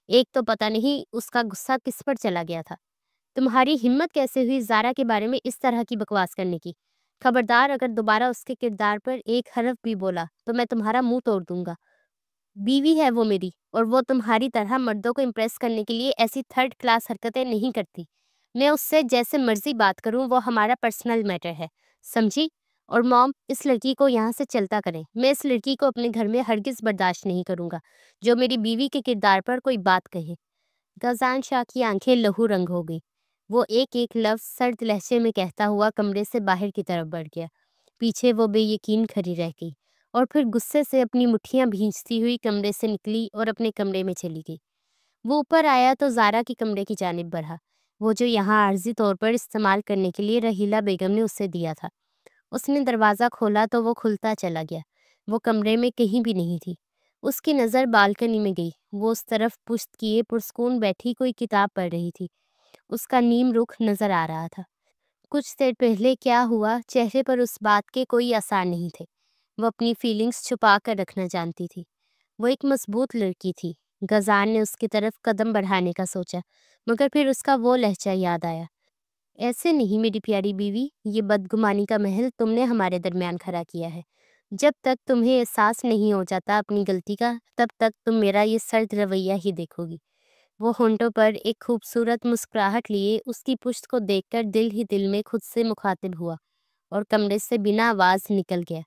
ایک تو پتہ نہیں اس کا غصہ کس پر چلا گیا تھا۔ تمہاری ہمت کیسے ہوئی زارا کے بارے میں اس طرح کی بکواس کرنے کی؟ خبردار اگر دوبارہ اس کے کردار پر ایک حرف بھی بولا تو میں تمہارا منہ توڑ دوں گا۔ بیوی ہے وہ میری، اور وہ تمہاری طرح مردوں کو امپریس کرنے کے لیے ایسی تھرڈ کلاس حرکتیں نہیں کرتی۔ میں اس سے جیسے مرضی بات کروں، وہ ہمارا پرسنل میٹر ہے، سمجھی؟ اور موم، اس لڑکی کو یہاں سے چلتا کریں۔ میں اس لڑکی کو اپنے گھر میں ہرگز برداشت نہیں کروں گا جو میری بیوی کے کردار پر کوئی بات کہے۔ غازان شاہ کی آنکھیں لہو رنگ ہو گئی۔ وہ ایک ایک لفظ سرد لہجے میں کہتا ہوا کمرے سے باہر کی طرف بڑھ گیا۔ پیچھے وہ بے یقین کھڑی رہ گئی اور پھر غصے سے اپنی مٹھیاں بھینچتی ہوئی کمرے سے نکلی اور اپنے کمرے میں چلی گئی۔ وہ اوپر آیا تو زارا کی کمرے کی جانب بڑھا، وہ جو یہاں عارضی طور پر استعمال کرنے کے لیے رحیلہ بیگم نے اسے دیا تھا۔ اس نے دروازہ کھولا تو وہ کھلتا چلا گیا۔ وہ کمرے میں کہیں بھی نہیں تھی۔ اس کی نظر بالکنی میں گئی۔ وہ اس طرف پشت کیے پرسکون بیٹھی کوئی کتاب پڑھ رہی تھی۔ اس کا نیم رخ نظر آ رہا تھا۔ کچھ دیر پہلے کیا ہوا، چہرے پر اس بات کے کوئی آثار نہیں تھے۔ وہ اپنی فیلنگز چھپا کر رکھنا جانتی تھی۔ وہ ایک مضبوط لڑکی تھی۔ غازان نے اس کی طرف قدم بڑھانے کا سوچا، مگر پھر اس کا وہ لہجہ یاد آیا۔ ایسے نہیں میری پیاری بیوی، یہ بدگمانی کا محل تم نے ہمارے درمیان کھڑا کیا ہے۔ جب تک تمہیں احساس نہیں ہو جاتا اپنی غلطی کا، تب تک تم میرا یہ سرد رویہ ہی دیکھو گی۔ وہ ہونٹوں پر ایک خوبصورت مسکراہٹ لیے اس کی پشت کو دیکھ کر دل ہی دل میں خود سے مخاطب ہوا اور کمرے سے بنا آواز نکل گیا۔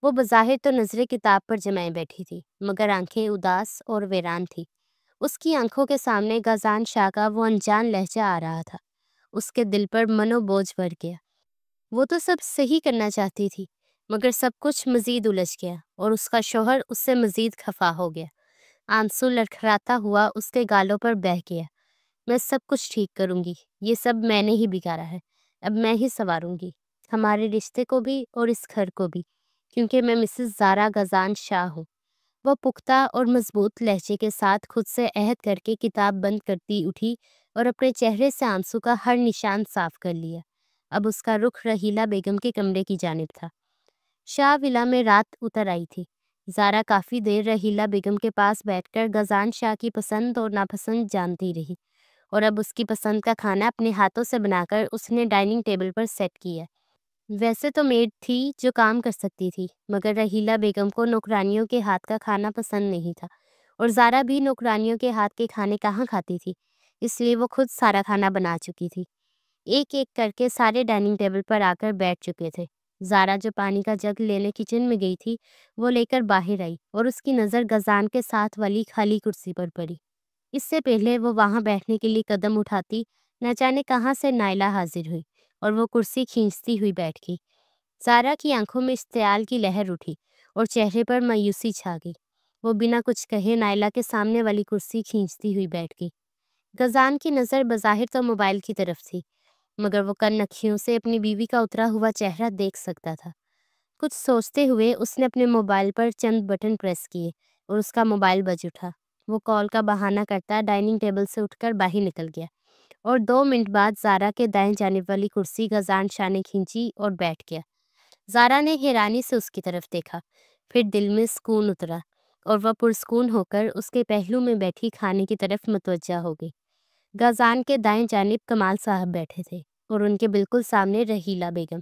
وہ بظاہر تو نظریں کتاب پر جمائے بیٹھی تھی، مگر آنکھیں اداس اور ویران تھی۔ اس کی آنکھوں کے سامنے غازان شاہ کا وہ انجان لہجہ آ رہا تھا۔ اس کے دل پر منو بوجھ بڑھ گیا۔ وہ تو سب صحیح کرنا چاہتی تھی، مگر سب کچھ مزید الجھ گیا اور اس کا شوہر اس سے مزید خفا ہو گیا۔ آنسو لڑکھڑاتا ہوا اس کے گالوں پر بہہ گیا۔ میں سب کچھ ٹھیک کروں گی، یہ سب میں نے ہی بگاڑا ہے، اب میں ہی سنواروں گی، ہمارے رشتے کو بھی اور اس گھر کو بھی، کیونکہ میں مسز زارا غازان شاہ ہوں۔ وہ پختہ اور مضبوط لہجے کے ساتھ خود سے عہد کر کے کتاب بند کرتی اٹھی اور اپنے چہرے سے آنسو کا ہر نشان صاف کر لیا۔ اب اس کا رخ رحیلہ بیگم کے کمرے کی جانب تھا۔ شاہ ولا میں رات اتر آئی تھی۔ زارا کافی دیر رحیلہ بیگم کے پاس بیٹھ کر غازان شاہ کی پسند اور ناپسند جانتی رہی، اور اب اس کی پسند کا کھانا اپنے ہاتھوں سے بنا کر اس نے ڈائننگ ٹیبل پر سیٹ کیا۔ ویسے تو میڈ تھی جو کام کر سکتی تھی، مگر رحیلہ بیگم کو نوکرانیوں کے ہاتھ کا کھانا پسند نہیں تھا، اور زارا بھی نوکرانیوں کے ہاتھ کے کھانے کہاں کھاتی تھی، اس لیے وہ خود سارا کھانا بنا چکی تھی۔ ایک ایک کر کے سارے ڈائننگ ٹیبل پر آ کر بیٹھ چکے تھے۔ زارا جو پانی کا جگ لینے کچن میں گئی تھی، وہ لے کر باہر آئی اور اس کی نظر غازان کے ساتھ والی خالی کرسی پر پڑی۔ اس سے پہلے وہ وہاں بیٹھنے کے لیے قدم اٹھاتی، نہ جانے کہاں سے نائلہ حاضر ہوئی اور وہ کرسی کھینچتی ہوئی بیٹھ گئی۔ زارا کی آنکھوں میں اشتعال کی لہر اٹھی اور چہرے پر مایوسی چھا گئی۔ وہ بنا کچھ کہے نائلہ کے سامنے والی کرسی کھینچتی ہوئی بیٹھ گئی۔ غازان کی نظر بظاہر تو موبائل کی طرف تھی، مگر وہ کن اکھیوں سے اپنی بیوی کا اترا ہوا چہرہ دیکھ سکتا تھا۔ کچھ سوچتے ہوئے اس نے اپنے موبائل پر چند بٹن پریس کیے اور اس کا موبائل بج اٹھا۔ وہ کال کا بہانہ کرتا ڈائننگ ٹیبل سے اٹھ کر باہر نکل گیا، اور 2 منٹ بعد زارا کے دائیں جانب والی کرسی غازان شاہ نے کھینچی اور بیٹھ گیا۔ زارا نے حیرانی سے اس کی طرف دیکھا، پھر دل میں سکون اترا اور وہ پرسکون ہو کر اس کے پہلو میں بیٹھی کھانے کی طرف متوجہ ہو گئی۔ غازان کے دائیں جانب کمال صاحب بیٹھے تھے اور ان کے بالکل سامنے رحیلہ بیگم۔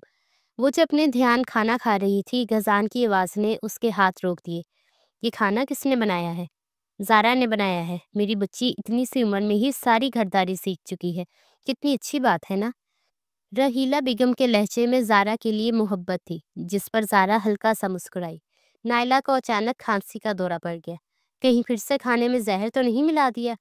وہ جب اپنے دھیان کھانا کھا رہی تھی، غزان کی آواز نے اس کے ہاتھ روک دیے۔ یہ کھانا کس نے بنایا ہے؟ زارا نے بنایا ہے۔ میری بچی اتنی سی عمر میں ہی ساری گھرداری سیکھ چکی ہے۔ کتنی اچھی بات ہے نا؟ رحیلہ بیگم کے لہجے میں زارا کے لیے محبت تھی، جس پر زارا ہلکا سا مسکرائی۔ نائلہ کو اچانک کھانسی کا دورہ پڑ گیا۔ کہیں پھر سے کھانے میں زہر تو نہیں ملا دیا؟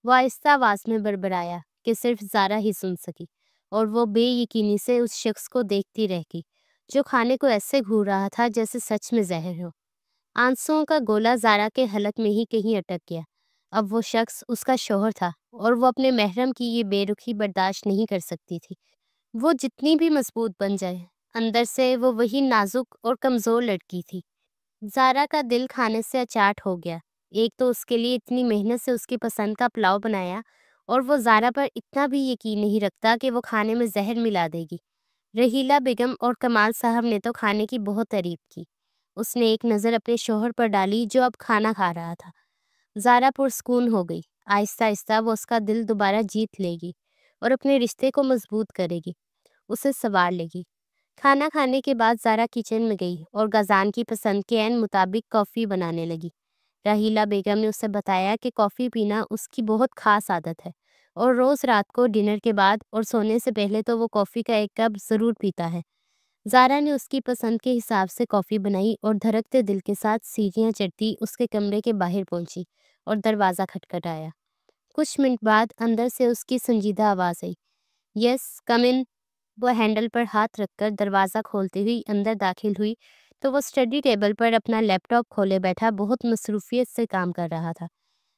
وہ آہستہ آواز میں بڑبڑایا کہ صرف زارا ہی سن سکی، اور وہ بے یقینی سے اس شخص کو دیکھتی رہ گئی جو کھانے کو ایسے گھور رہا تھا جیسے سچ میں زہر ہو۔ آنسوؤں کا گولا زارا کے حلق میں ہی کہیں اٹک گیا۔ اب وہ شخص اس کا شوہر تھا، اور وہ اپنے محرم کی یہ بے رخی برداشت نہیں کر سکتی تھی۔ وہ جتنی بھی مضبوط بن جائے، اندر سے وہ وہی نازک اور کمزور لڑکی تھی۔ زارا کا دل کھانے سے اچاٹ ہو گیا۔ ایک تو اس کے لیے اتنی محنت سے اس کی پسند کا پلاؤ بنایا، اور وہ زارا پر اتنا بھی یقین نہیں رکھتا کہ وہ کھانے میں زہر ملا دے گی۔ رحیلہ بیگم اور کمال صاحب نے تو کھانے کی بہت تعریف کی۔ اس نے ایک نظر اپنے شوہر پر ڈالی جو اب کھانا کھا رہا تھا۔ زارا پرسکون ہو گئی۔ آہستہ آہستہ وہ اس کا دل دوبارہ جیت لے گی اور اپنے رشتے کو مضبوط کرے گی، اسے سنوار لے گی۔ کھانا کھانے کے بعد زارا کچن میں گئی اور غزان کی پسند کے عین مطابق کافی بنانے لگی۔ رحیلہ بیگم نے اسے بتایا کہ کافی پینا اس کی بہت خاص عادت ہے، اور روز رات کو ڈنر کے بعد اور سونے سے پہلے تو وہ کافی کا ایک کپ ضرور پیتا ہے۔ زارا نے اس کی پسند کے حساب سے کافی بنائی اور دھڑکتے دل کے ساتھ سیڑھیاں چڑھتی اس کے کمرے کے باہر پہنچی اور دروازہ کھٹکھٹایا۔ کچھ منٹ بعد اندر سے اس کی سنجیدہ آواز آئی، یس کم ان۔ وہ ہینڈل پر ہاتھ رکھ کر دروازہ کھولتے ہوئی اندر داخل ہوئی تو وہ اسٹڈی ٹیبل پر اپنا لیپ ٹاپ کھولے بیٹھا بہت مصروفیت سے کام کر رہا تھا۔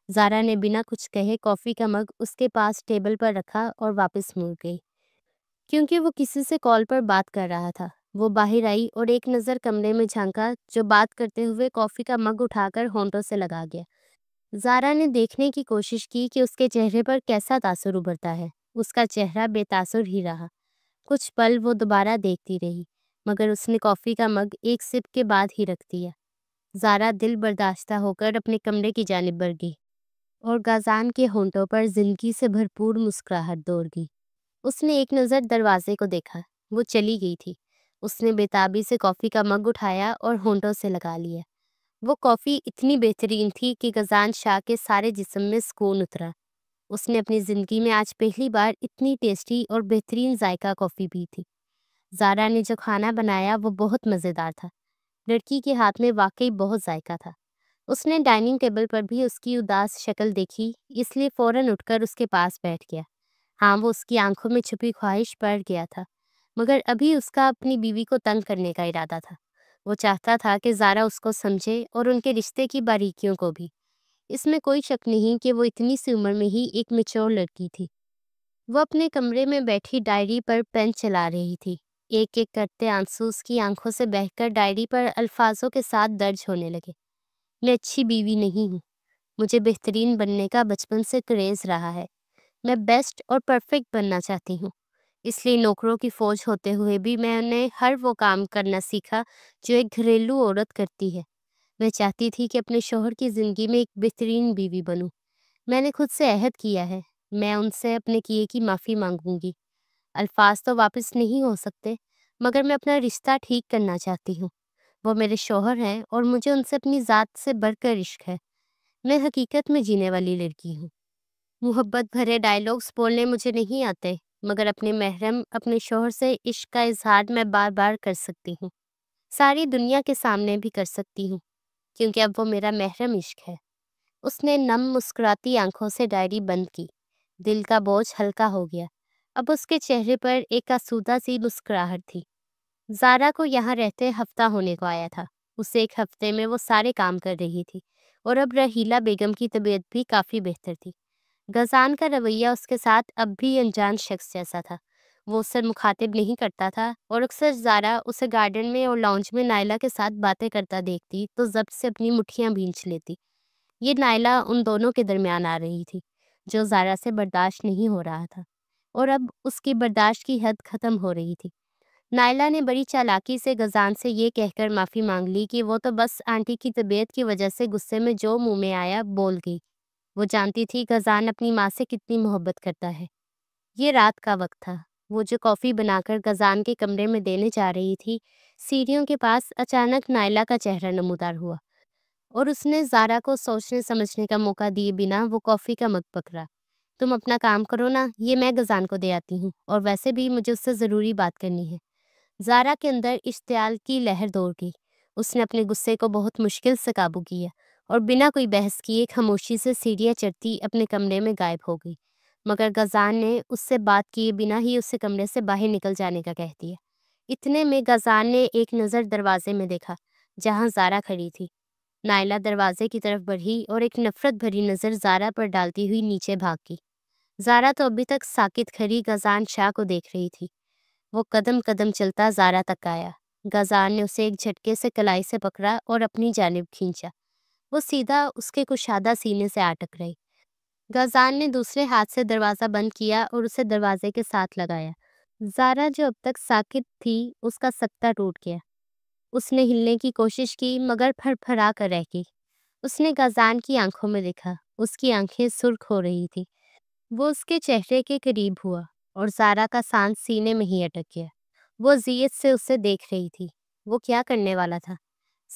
زارا نے بنا کچھ کہے کافی کا مگ اس کے پاس ٹیبل پر رکھا اور واپس مڑ گئی، کیونکہ وہ کسی سے کال پر بات کر رہا تھا۔ وہ باہر آئی اور ایک نظر کمرے میں جھانکا جو بات کرتے ہوئے کافی کا مگ اٹھا کر ہونٹوں سے لگا گیا۔ زارا نے دیکھنے کی کوشش کی کہ اس کے چہرے پر کیسا تاثر ابھرتا ہے۔ اس کا چہرہ بے تاثر ہی رہا۔ کچھ پل وہ دوبارہ دیکھتی رہی، مگر اس نے کافی کا مگ ایک سپ کے بعد ہی رکھ دیا۔ زارا دل برداشتہ ہو کر اپنے کمرے کی جانب بڑھ گئی اور غزان کے ہونٹوں پر زندگی سے بھرپور مسکراہٹ دوڑ گئی۔ اس نے ایک نظر دروازے کو دیکھا، وہ چلی گئی تھی۔ اس نے بےتابی سے کافی کا مگ اٹھایا اور ہونٹوں سے لگا لیا۔ وہ کافی اتنی بہترین تھی کہ غزان شاہ کے سارے جسم میں سکون اترا۔ اس نے اپنی زندگی میں آج پہلی بار اتنی ٹیسٹی اور بہترین ذائقہ کافی پی تھی۔ زارا نے جو کھانا بنایا وہ بہت مزیدار تھا۔ لڑکی کے ہاتھ میں واقعی بہت ذائقہ تھا۔ اس نے ڈائننگ ٹیبل پر بھی اس کی اداس شکل دیکھی، اس لیے فوراً اٹھ کر اس کے پاس بیٹھ گیا۔ ہاں، وہ اس کی آنکھوں میں چھپی خواہش پڑ گیا تھا، مگر ابھی اس کا اپنی بیوی کو تنگ کرنے کا ارادہ تھا۔ وہ چاہتا تھا کہ زارا اس کو سمجھے اور ان کے رشتے کی باریکیوں کو بھی۔ اس میں کوئی شک نہیں کہ وہ اتنی سی عمر میں ہی ایک میچور لڑکی تھی۔ وہ اپنے کمرے میں بیٹھی ڈائری پر پین چلا رہی تھی۔ ایک ایک کرتے آنسو اس کی آنکھوں سے بہہ کر ڈائری پر الفاظوں کے ساتھ درج ہونے لگے۔ میں اچھی بیوی نہیں ہوں۔ مجھے بہترین بننے کا بچپن سے کریز رہا ہے۔ میں بیسٹ اور پرفیکٹ بننا چاہتی ہوں۔ اس لیے نوکروں کی فوج ہوتے ہوئے بھی میں نے ہر وہ کام کرنا سیکھا جو ایک گھریلو عورت کرتی ہے۔ میں چاہتی تھی کہ اپنے شوہر کی زندگی میں ایک بہترین بیوی بنوں۔ میں نے خود سے عہد کیا ہے، میں ان سے اپنے کیے کی معافی مانگوں گی۔ الفاظ تو واپس نہیں ہو سکتے، مگر میں اپنا رشتہ ٹھیک کرنا چاہتی ہوں۔ وہ میرے شوہر ہیں اور مجھے ان سے اپنی ذات سے بڑھ کر عشق ہے۔ میں حقیقت میں جینے والی لڑکی ہوں۔ محبت بھرے ڈائیلاگز بولنے مجھے نہیں آتے، مگر اپنے محرم اپنے شوہر سے عشق کا اظہار میں بار بار کر سکتی ہوں، ساری دنیا کے سامنے بھی کر سکتی ہوں، کیونکہ اب وہ میرا محرم عشق ہے۔ اس نے نم مسکراتی آنکھوں سے ڈائری بند کی۔ دل کا بوجھ ہلکا ہو گیا۔ اب اس کے چہرے پر ایک آسودہ سی مسکراہٹ تھی۔ زارا کو یہاں رہتے ہفتہ ہونے کو آیا تھا۔ اس ایک ہفتے میں وہ سارے کام کر رہی تھی، اور اب رحیلہ بیگم کی طبیعت بھی کافی بہتر تھی۔ غزان کا رویہ اس کے ساتھ اب بھی انجان شخص جیسا تھا۔ وہ اس سے مخاطب نہیں کرتا تھا، اور اکثر زارا اسے گارڈن میں اور لاؤنج میں نائلہ کے ساتھ باتیں کرتا دیکھتی تو ضبط سے اپنی مٹھیاں بھینچ لیتی۔ یہ نائلہ ان دونوں کے درمیان آ رہی تھی، جو زارا سے برداشت نہیں ہو رہا تھا، اور اب اس کی برداشت کی حد ختم ہو رہی تھی۔ نائلہ نے بڑی چالاکی سے غزان سے یہ کہہ کر معافی مانگ لی کہ وہ تو بس آنٹی کی طبیعت کی وجہ سے غصے میں جو منہ میں آیا بول گئی۔ وہ جانتی تھی غزان اپنی ماں سے کتنی محبت کرتا ہے۔ یہ رات کا وقت تھا۔ وہ جو کافی بنا کر غزان کے کمرے میں دینے جا رہی تھی، سیڑھیوں کے پاس اچانک نائلہ کا چہرہ نمودار ہوا اور اس نے زارا کو سوچنے سمجھنے کا موقع دیے بنا وہ کافی کا مگ پکڑا۔ تم اپنا کام کرو نا، یہ میں غزان کو دے آتی ہوں، اور ویسے بھی مجھے اس سے ضروری بات کرنی ہے۔ زارا کے اندر اشتعال کی لہر دوڑ گئی۔ اس نے اپنے غصے کو بہت مشکل سے قابو کیا اور بنا کوئی بحث کیے خاموشی سے سیڑھیاں چڑھتی اپنے کمرے میں غائب ہو گئی، مگر غزان نے اس سے بات کیے بنا ہی اسے کمرے سے باہر نکل جانے کا کہہ دیا۔ اتنے میں غزان نے ایک نظر دروازے میں دیکھا جہاں زارا کھڑی تھی۔ نائلہ دروازے کی طرف بڑھی اور ایک نفرت بھری نظر زارا پر ڈالتی ہوئی نیچے بھاگ گئی۔ زارا تو ابھی تک ساکت کھڑی غزان شاہ کو دیکھ رہی تھی۔ وہ قدم قدم چلتا زارا تک آیا۔ غزان نے اسے ایک جھٹکے سے کلائی سے پکڑا اور اپنی جانب کھینچا۔ وہ سیدھا اس کے کشادہ سینے سے آ ٹکرائی۔ غزان نے دوسرے ہاتھ سے دروازہ بند کیا اور اسے دروازے کے ساتھ لگایا۔ زارا جو اب تک ساکت تھی، اس کا سکتہ ٹوٹ گیا۔ اس نے ہلنے کی کوشش کی مگر پھر پھرا کر رہ گئی۔ اس نے غزان کی آنکھوں میں دیکھا۔ اس کی آنکھیں سرخ ہو رہی تھی۔ وہ اس کے چہرے کے قریب ہوا اور زارا کا سانس سینے میں ہی اٹک گیا۔ وہ اذیت سے اسے دیکھ رہی تھی۔ وہ کیا کرنے والا تھا؟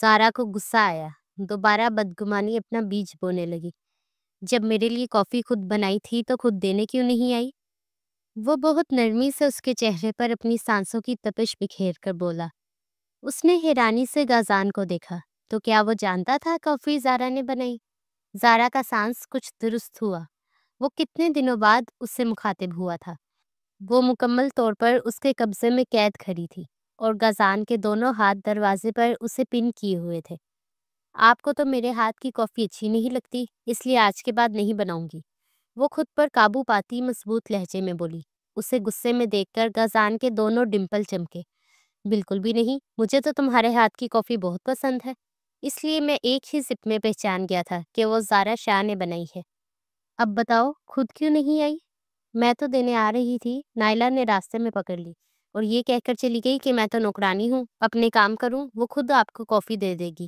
زارا کو غصہ آیا۔ دوبارہ بدگمانی اپنا بیج بونے لگی۔ جب میرے لیے کافی خود بنائی تھی تو خود دینے کیوں نہیں آئی؟ وہ بہت نرمی سے اس کے چہرے پر اپنی سانسوں کی تپش بکھیر کر بولا۔ اس نے حیرانی سے غزان کو دیکھا۔ تو کیا وہ جانتا تھا کافی زارا نے بنائی؟ زارا کا سانس کچھ درست ہوا۔ وہ کتنے دنوں بعد اس سے مخاطب ہوا تھا۔ وہ مکمل طور پر اس کے قبضے میں قید کھڑی تھی اور غزان کے دونوں ہاتھ دروازے پر اسے پن کیے ہوئے تھے۔ آپ کو تو میرے ہاتھ کی کافی اچھی نہیں لگتی، اس لیے آج کے بعد نہیں بناؤں گی، وہ خود پر قابو پاتی مضبوط لہجے میں بولی۔ اسے غصے میں دیکھ کر غزان کے دونوں ڈمپل چمکے۔ بالکل بھی نہیں، مجھے تو تمہارے ہاتھ کی کافی بہت پسند ہے، اس لیے میں ایک ہی سپ میں پہچان گیا تھا کہ وہ زارا شاہ نے بنائی ہے۔ اب بتاؤ خود کیوں نہیں آئی؟ میں تو دینے آ رہی تھی، نائلہ نے راستے میں پکڑ لی اور یہ کہہ کر چلی گئی کہ میں تو نوکرانی ہوں، اپنے کام کروں، وہ خود آپ کو کافی دے دے گی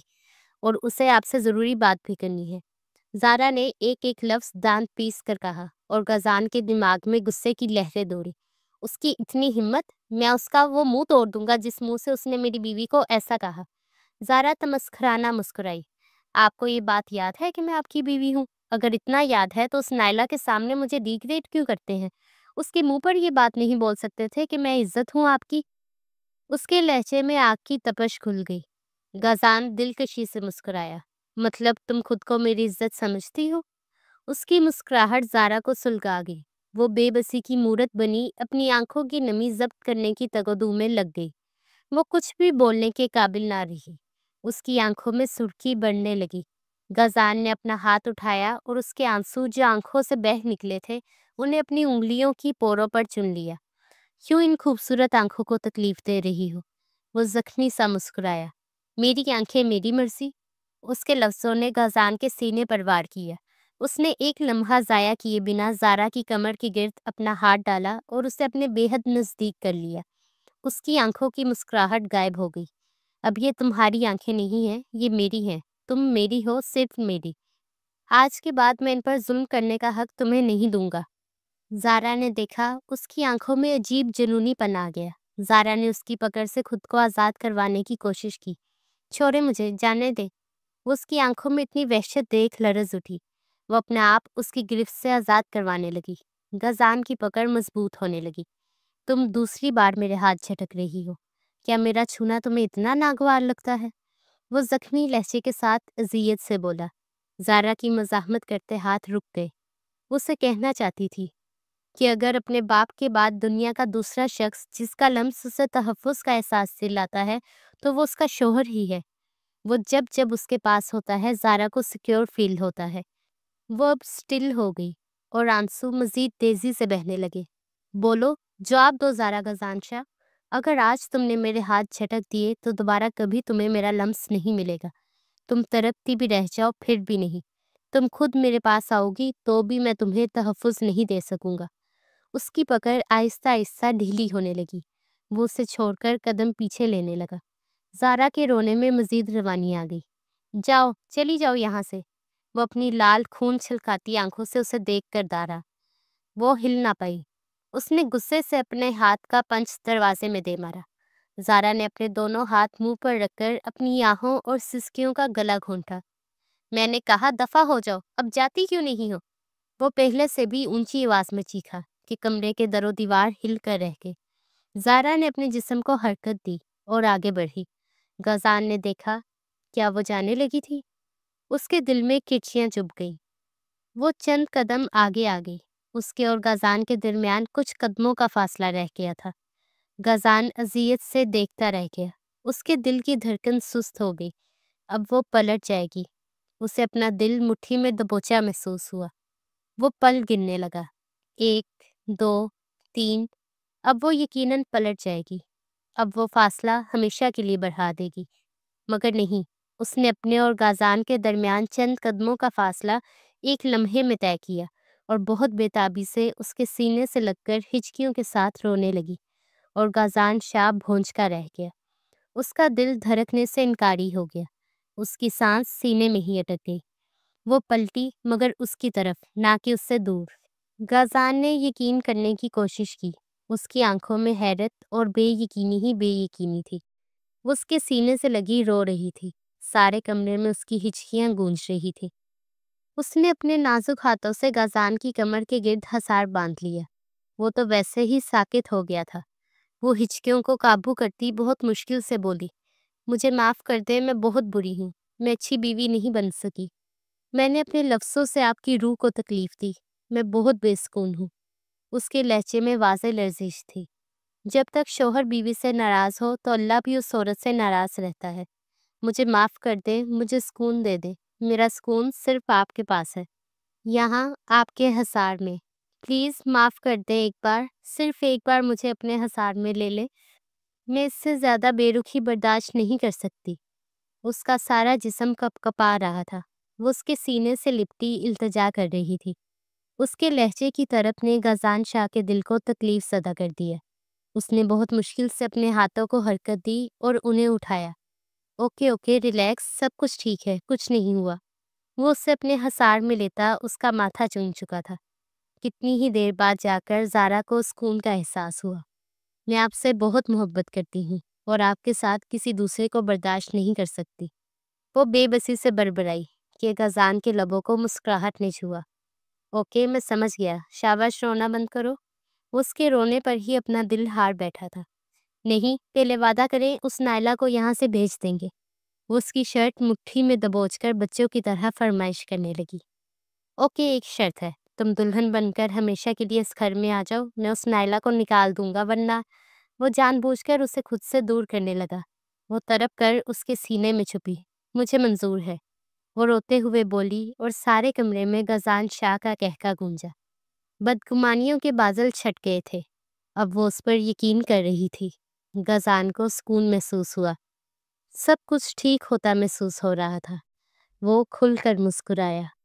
اور اسے آپ سے ضروری بات بھی کرنی ہے۔ زارا نے ایک ایک لفظ دانت پیس کر کہا اور غزان کے دماغ میں غصے کی لہریں دوڑی۔ اس کی اتنی ہمت، میں اس کا وہ منہ توڑ دوں گا جس منہ سے اس نے میری بیوی کو ایسا کہا۔ زارا تمسخرانہ مسکرائی۔ آپ کو یہ بات یاد ہے کہ میں آپ کی بیوی ہوں؟ اگر اتنا یاد ہے تو اس نائلہ کے سامنے مجھے ڈیگریڈ کیوں کرتے ہیں؟ اس کے منہ پر یہ بات نہیں بول سکتے تھے کہ میں عزت ہوں آپ کی؟ اس کے لہجے میں آگ کی تپش کھل گئی۔ غزان دلکشی سے مسکرایا۔ مطلب تم خود کو میری عزت سمجھتی ہو؟ اس کی مسکراہٹ زارا کو سلگا گئی۔ وہ بے بسی کی مورت بنی اپنی آنکھوں کی نمی ضبط کرنے کی تگودو میں لگ گئی۔ وہ کچھ بھی بولنے کے قابل نہ رہی۔ اس کی آنکھوں میں سرخی بڑھنے لگی۔ غزان نے اپنا ہاتھ اٹھایا اور اس کے آنسو جو آنکھوں سے بہہ نکلے تھے انہیں اپنی انگلیوں کی پوروں پر چن لیا۔ کیوں ان خوبصورت آنکھوں کو تکلیف دے رہی ہو؟ وہ زخمی سا مسکرایا۔ میری آنکھیں میری مرضی؟ اس کے لفظوں نے غزان کے سینے پر وار کیا۔ اس نے ایک لمحہ ضائع کیے بنا زارا کی کمر کے گرد اپنا ہاتھ ڈالا اور اسے اپنے بے حد نزدیک کر لیا۔ اس کی آنکھوں کی مسکراہٹ غائب ہو گئی۔ اب یہ تمہاری آنکھیں نہیں ہیں، یہ میری ہیں۔ تم میری ہو، صرف میری۔ آج کے بعد میں ان پر ظلم کرنے کا حق تمہیں نہیں دوں گا۔ زارا نے دیکھا اس کی آنکھوں میں عجیب جنونی پن آ گیا۔ زارا نے اس کی پکڑ سے خود کو آزاد کروانے کی کوشش کی۔ چھوڑے مجھے، جانے دے۔ وہ اس کی آنکھوں میں اتنی وحشت دیکھ لرز اٹھی۔ وہ اپنے آپ اس کی گرفت سے آزاد کروانے لگی۔ غزان کی پکڑ مضبوط ہونے لگی۔ تم دوسری بار میرے ہاتھ جھٹک رہی ہو۔ کیا میرا چھونا تمہیں اتنا ناگوار لگتا ہے؟ وہ زخمی لہجے کے ساتھ اذیت سے بولا۔ زارا کی مزاحمت کرتے ہاتھ رک گئے۔ وہ اسے کہنا چاہتی تھی کہ اگر اپنے باپ کے بعد دنیا کا دوسرا شخص جس کا لمس اسے تحفظ کا احساس دلاتا ہے تو وہ اس کا شوہر ہی ہے۔ وہ جب جب اس کے پاس ہوتا ہے زارا کو سیکیور فیل ہوتا ہے۔ وہ اب سٹل ہو گئی اور آنسو مزید تیزی سے بہنے لگے۔ بولو، جواب دو زارا غزان شاہ۔ اگر آج تم نے میرے ہاتھ جھٹک دیے تو دوبارہ کبھی تمہیں میرا لمس نہیں ملے گا۔ تم تڑپتی بھی رہ جاؤ پھر بھی نہیں۔ تم خود میرے پاس آؤ گی تو بھی میں تمہیں تحفظ نہیں دے سکوں گا۔ اس کی پکڑ آہستہ آہستہ ڈھیلی ہونے لگی۔ وہ اسے چھوڑ کر قدم پیچھے لینے لگا۔ زارا کے رونے میں مزید روانی آ گئی۔ جاؤ، چلی جاؤ یہاں سے۔ وہ اپنی لال خون چھلکاتی آنکھوں سے اسے دیکھ کر دارا۔ وہ ہل نہ پائی۔ اس نے غصے سے اپنے ہاتھ کا پنچ دروازے میں دے مارا۔ زارا نے اپنے دونوں ہاتھ منہ پر رکھ کر اپنی آہوں اور سسکیوں کا گلا گھونٹا۔ میں نے کہا دفع ہو جاؤ، اب جاتی کیوں نہیں ہو؟ وہ پہلے سے بھی اونچی آواز میں چیخا کہ کمرے کے در و دیوار ہل کر رہ گئے۔ زارا نے اپنے جسم کو حرکت دی اور آگے بڑھی۔ غزان نے دیکھا، کیا وہ جانے لگی تھی؟ اس کے دل میں کرچیاں چبھ گئیں۔ وہ چند قدم آگے آ گئی۔ اس کے اور غزان کے درمیان کچھ قدموں کا فاصلہ رہ گیا تھا۔ غزان اذیت سے دیکھتا رہ گیا۔ اس کے دل کی دھڑکن سست ہو گئی۔ اب وہ پلٹ جائے گی۔ اسے اپنا دل مٹھی میں دبوچا محسوس ہوا۔ وہ پل گننے لگا، 1 2 3۔ اب وہ یقیناً پلٹ جائے گی۔ اب وہ فاصلہ ہمیشہ کے لیے بڑھا دے گی۔ مگر نہیں، اس نے اپنے اور غازان کے درمیان چند قدموں کا فاصلہ ایک لمحے میں طے کیا اور بہت بے تابی سے اس کے سینے سے لگ کر ہچکیوں کے ساتھ رونے لگی، اور غازان شاہ بھونچکا رہ گیا۔ اس کا دل دھڑکنے سے انکاری ہو گیا۔ اس کی سانس سینے میں ہی اٹک گئی۔ وہ پلٹی، مگر اس کی طرف، نہ کہ اس سے دور۔ غازان نے یقین کرنے کی کوشش کی۔ اس کی آنکھوں میں حیرت اور بے یقینی ہی بے یقینی تھی۔ وہ اس کے سینے سے لگی رو رہی تھی۔ سارے کمرے میں اس کی ہچکیاں گونج رہی تھی۔ اس نے اپنے نازک ہاتھوں سے غازان کی کمر کے گرد حصار باندھ لیا۔ وہ تو ویسے ہی ساکت ہو گیا تھا۔ وہ ہچکیوں کو قابو کرتی بہت مشکل سے بولی، مجھے معاف کر دے، میں بہت بری ہوں۔ میں اچھی بیوی نہیں بن سکی۔ میں نے اپنے لفظوں سے آپ کی روح کو تکلیف دی۔ میں بہت بے سکون ہوں۔ اس کے لہجے میں واضح لرزش تھی۔ جب تک شوہر بیوی سے ناراض ہو تو اللہ بھی اس عورت سے ناراض رہتا ہے۔ مجھے معاف کر دے، مجھے سکون دے دے۔ میرا سکون صرف آپ کے پاس ہے، یہاں آپ کے حصار میں۔ پلیز معاف کر دے، ایک بار، صرف ایک بار مجھے اپنے حصار میں لے لے۔ میں اس سے زیادہ بے رخی برداشت نہیں کر سکتی۔ اس کا سارا جسم کپ کپا رہا تھا۔ وہ اس کے سینے سے لپٹی التجا کر رہی تھی۔ اس کے لہجے کی طرف نے غازان شاہ کے دل کو تکلیف زدہ کر دیا۔ اس نے بہت مشکل سے اپنے ہاتھوں کو حرکت دی اور انہیں اٹھایا۔ اوکے اوکے، ریلیکس، سب کچھ ٹھیک ہے، کچھ نہیں ہوا۔ وہ اسے اپنے حصار میں لیتا اس کا ماتھا چوم چکا تھا۔ کتنی ہی دیر بعد جا کر زارا کو سکون کا احساس ہوا۔ میں آپ سے بہت محبت کرتی ہوں اور آپ کے ساتھ کسی دوسرے کو برداشت نہیں کر سکتی۔ وہ بے بسی سے بڑبڑائی کہ غازان کے لبوں کو مسکراہٹ نے چھوا۔ اوکے، میں سمجھ گیا، شاباش، رونا بند کرو۔ وہ اس کے رونے پر ہی اپنا دل ہار بیٹھا تھا۔ نہیں، پہلے وعدہ کریں اس نائلہ کو یہاں سے بھیج دیں گے۔ وہ اس کی شرٹ مٹھی میں دبوچ کر بچوں کی طرح فرمائش کرنے لگی۔ اوکے، ایک شرط ہے، تم دلہن بن کر ہمیشہ کے لیے اس گھر میں آ جاؤ، میں اس نائلہ کو نکال دوں گا، ورنہ… وہ جان بوجھ کر اسے خود سے دور کرنے لگا۔ وہ تڑپ کر اس کے سینے میں چھپی۔ مجھے منظور ہے، وہ روتے ہوئے بولی، اور سارے کمرے میں غازان شاہ کا کہکا گونجا۔ بدگمانیوں کے بادل چھٹ گئے تھے۔ اب وہ اس پر یقین کر رہی تھی۔ غازان کو سکون محسوس ہوا۔ سب کچھ ٹھیک ہوتا محسوس ہو رہا تھا۔ وہ کھل کر مسکرایا۔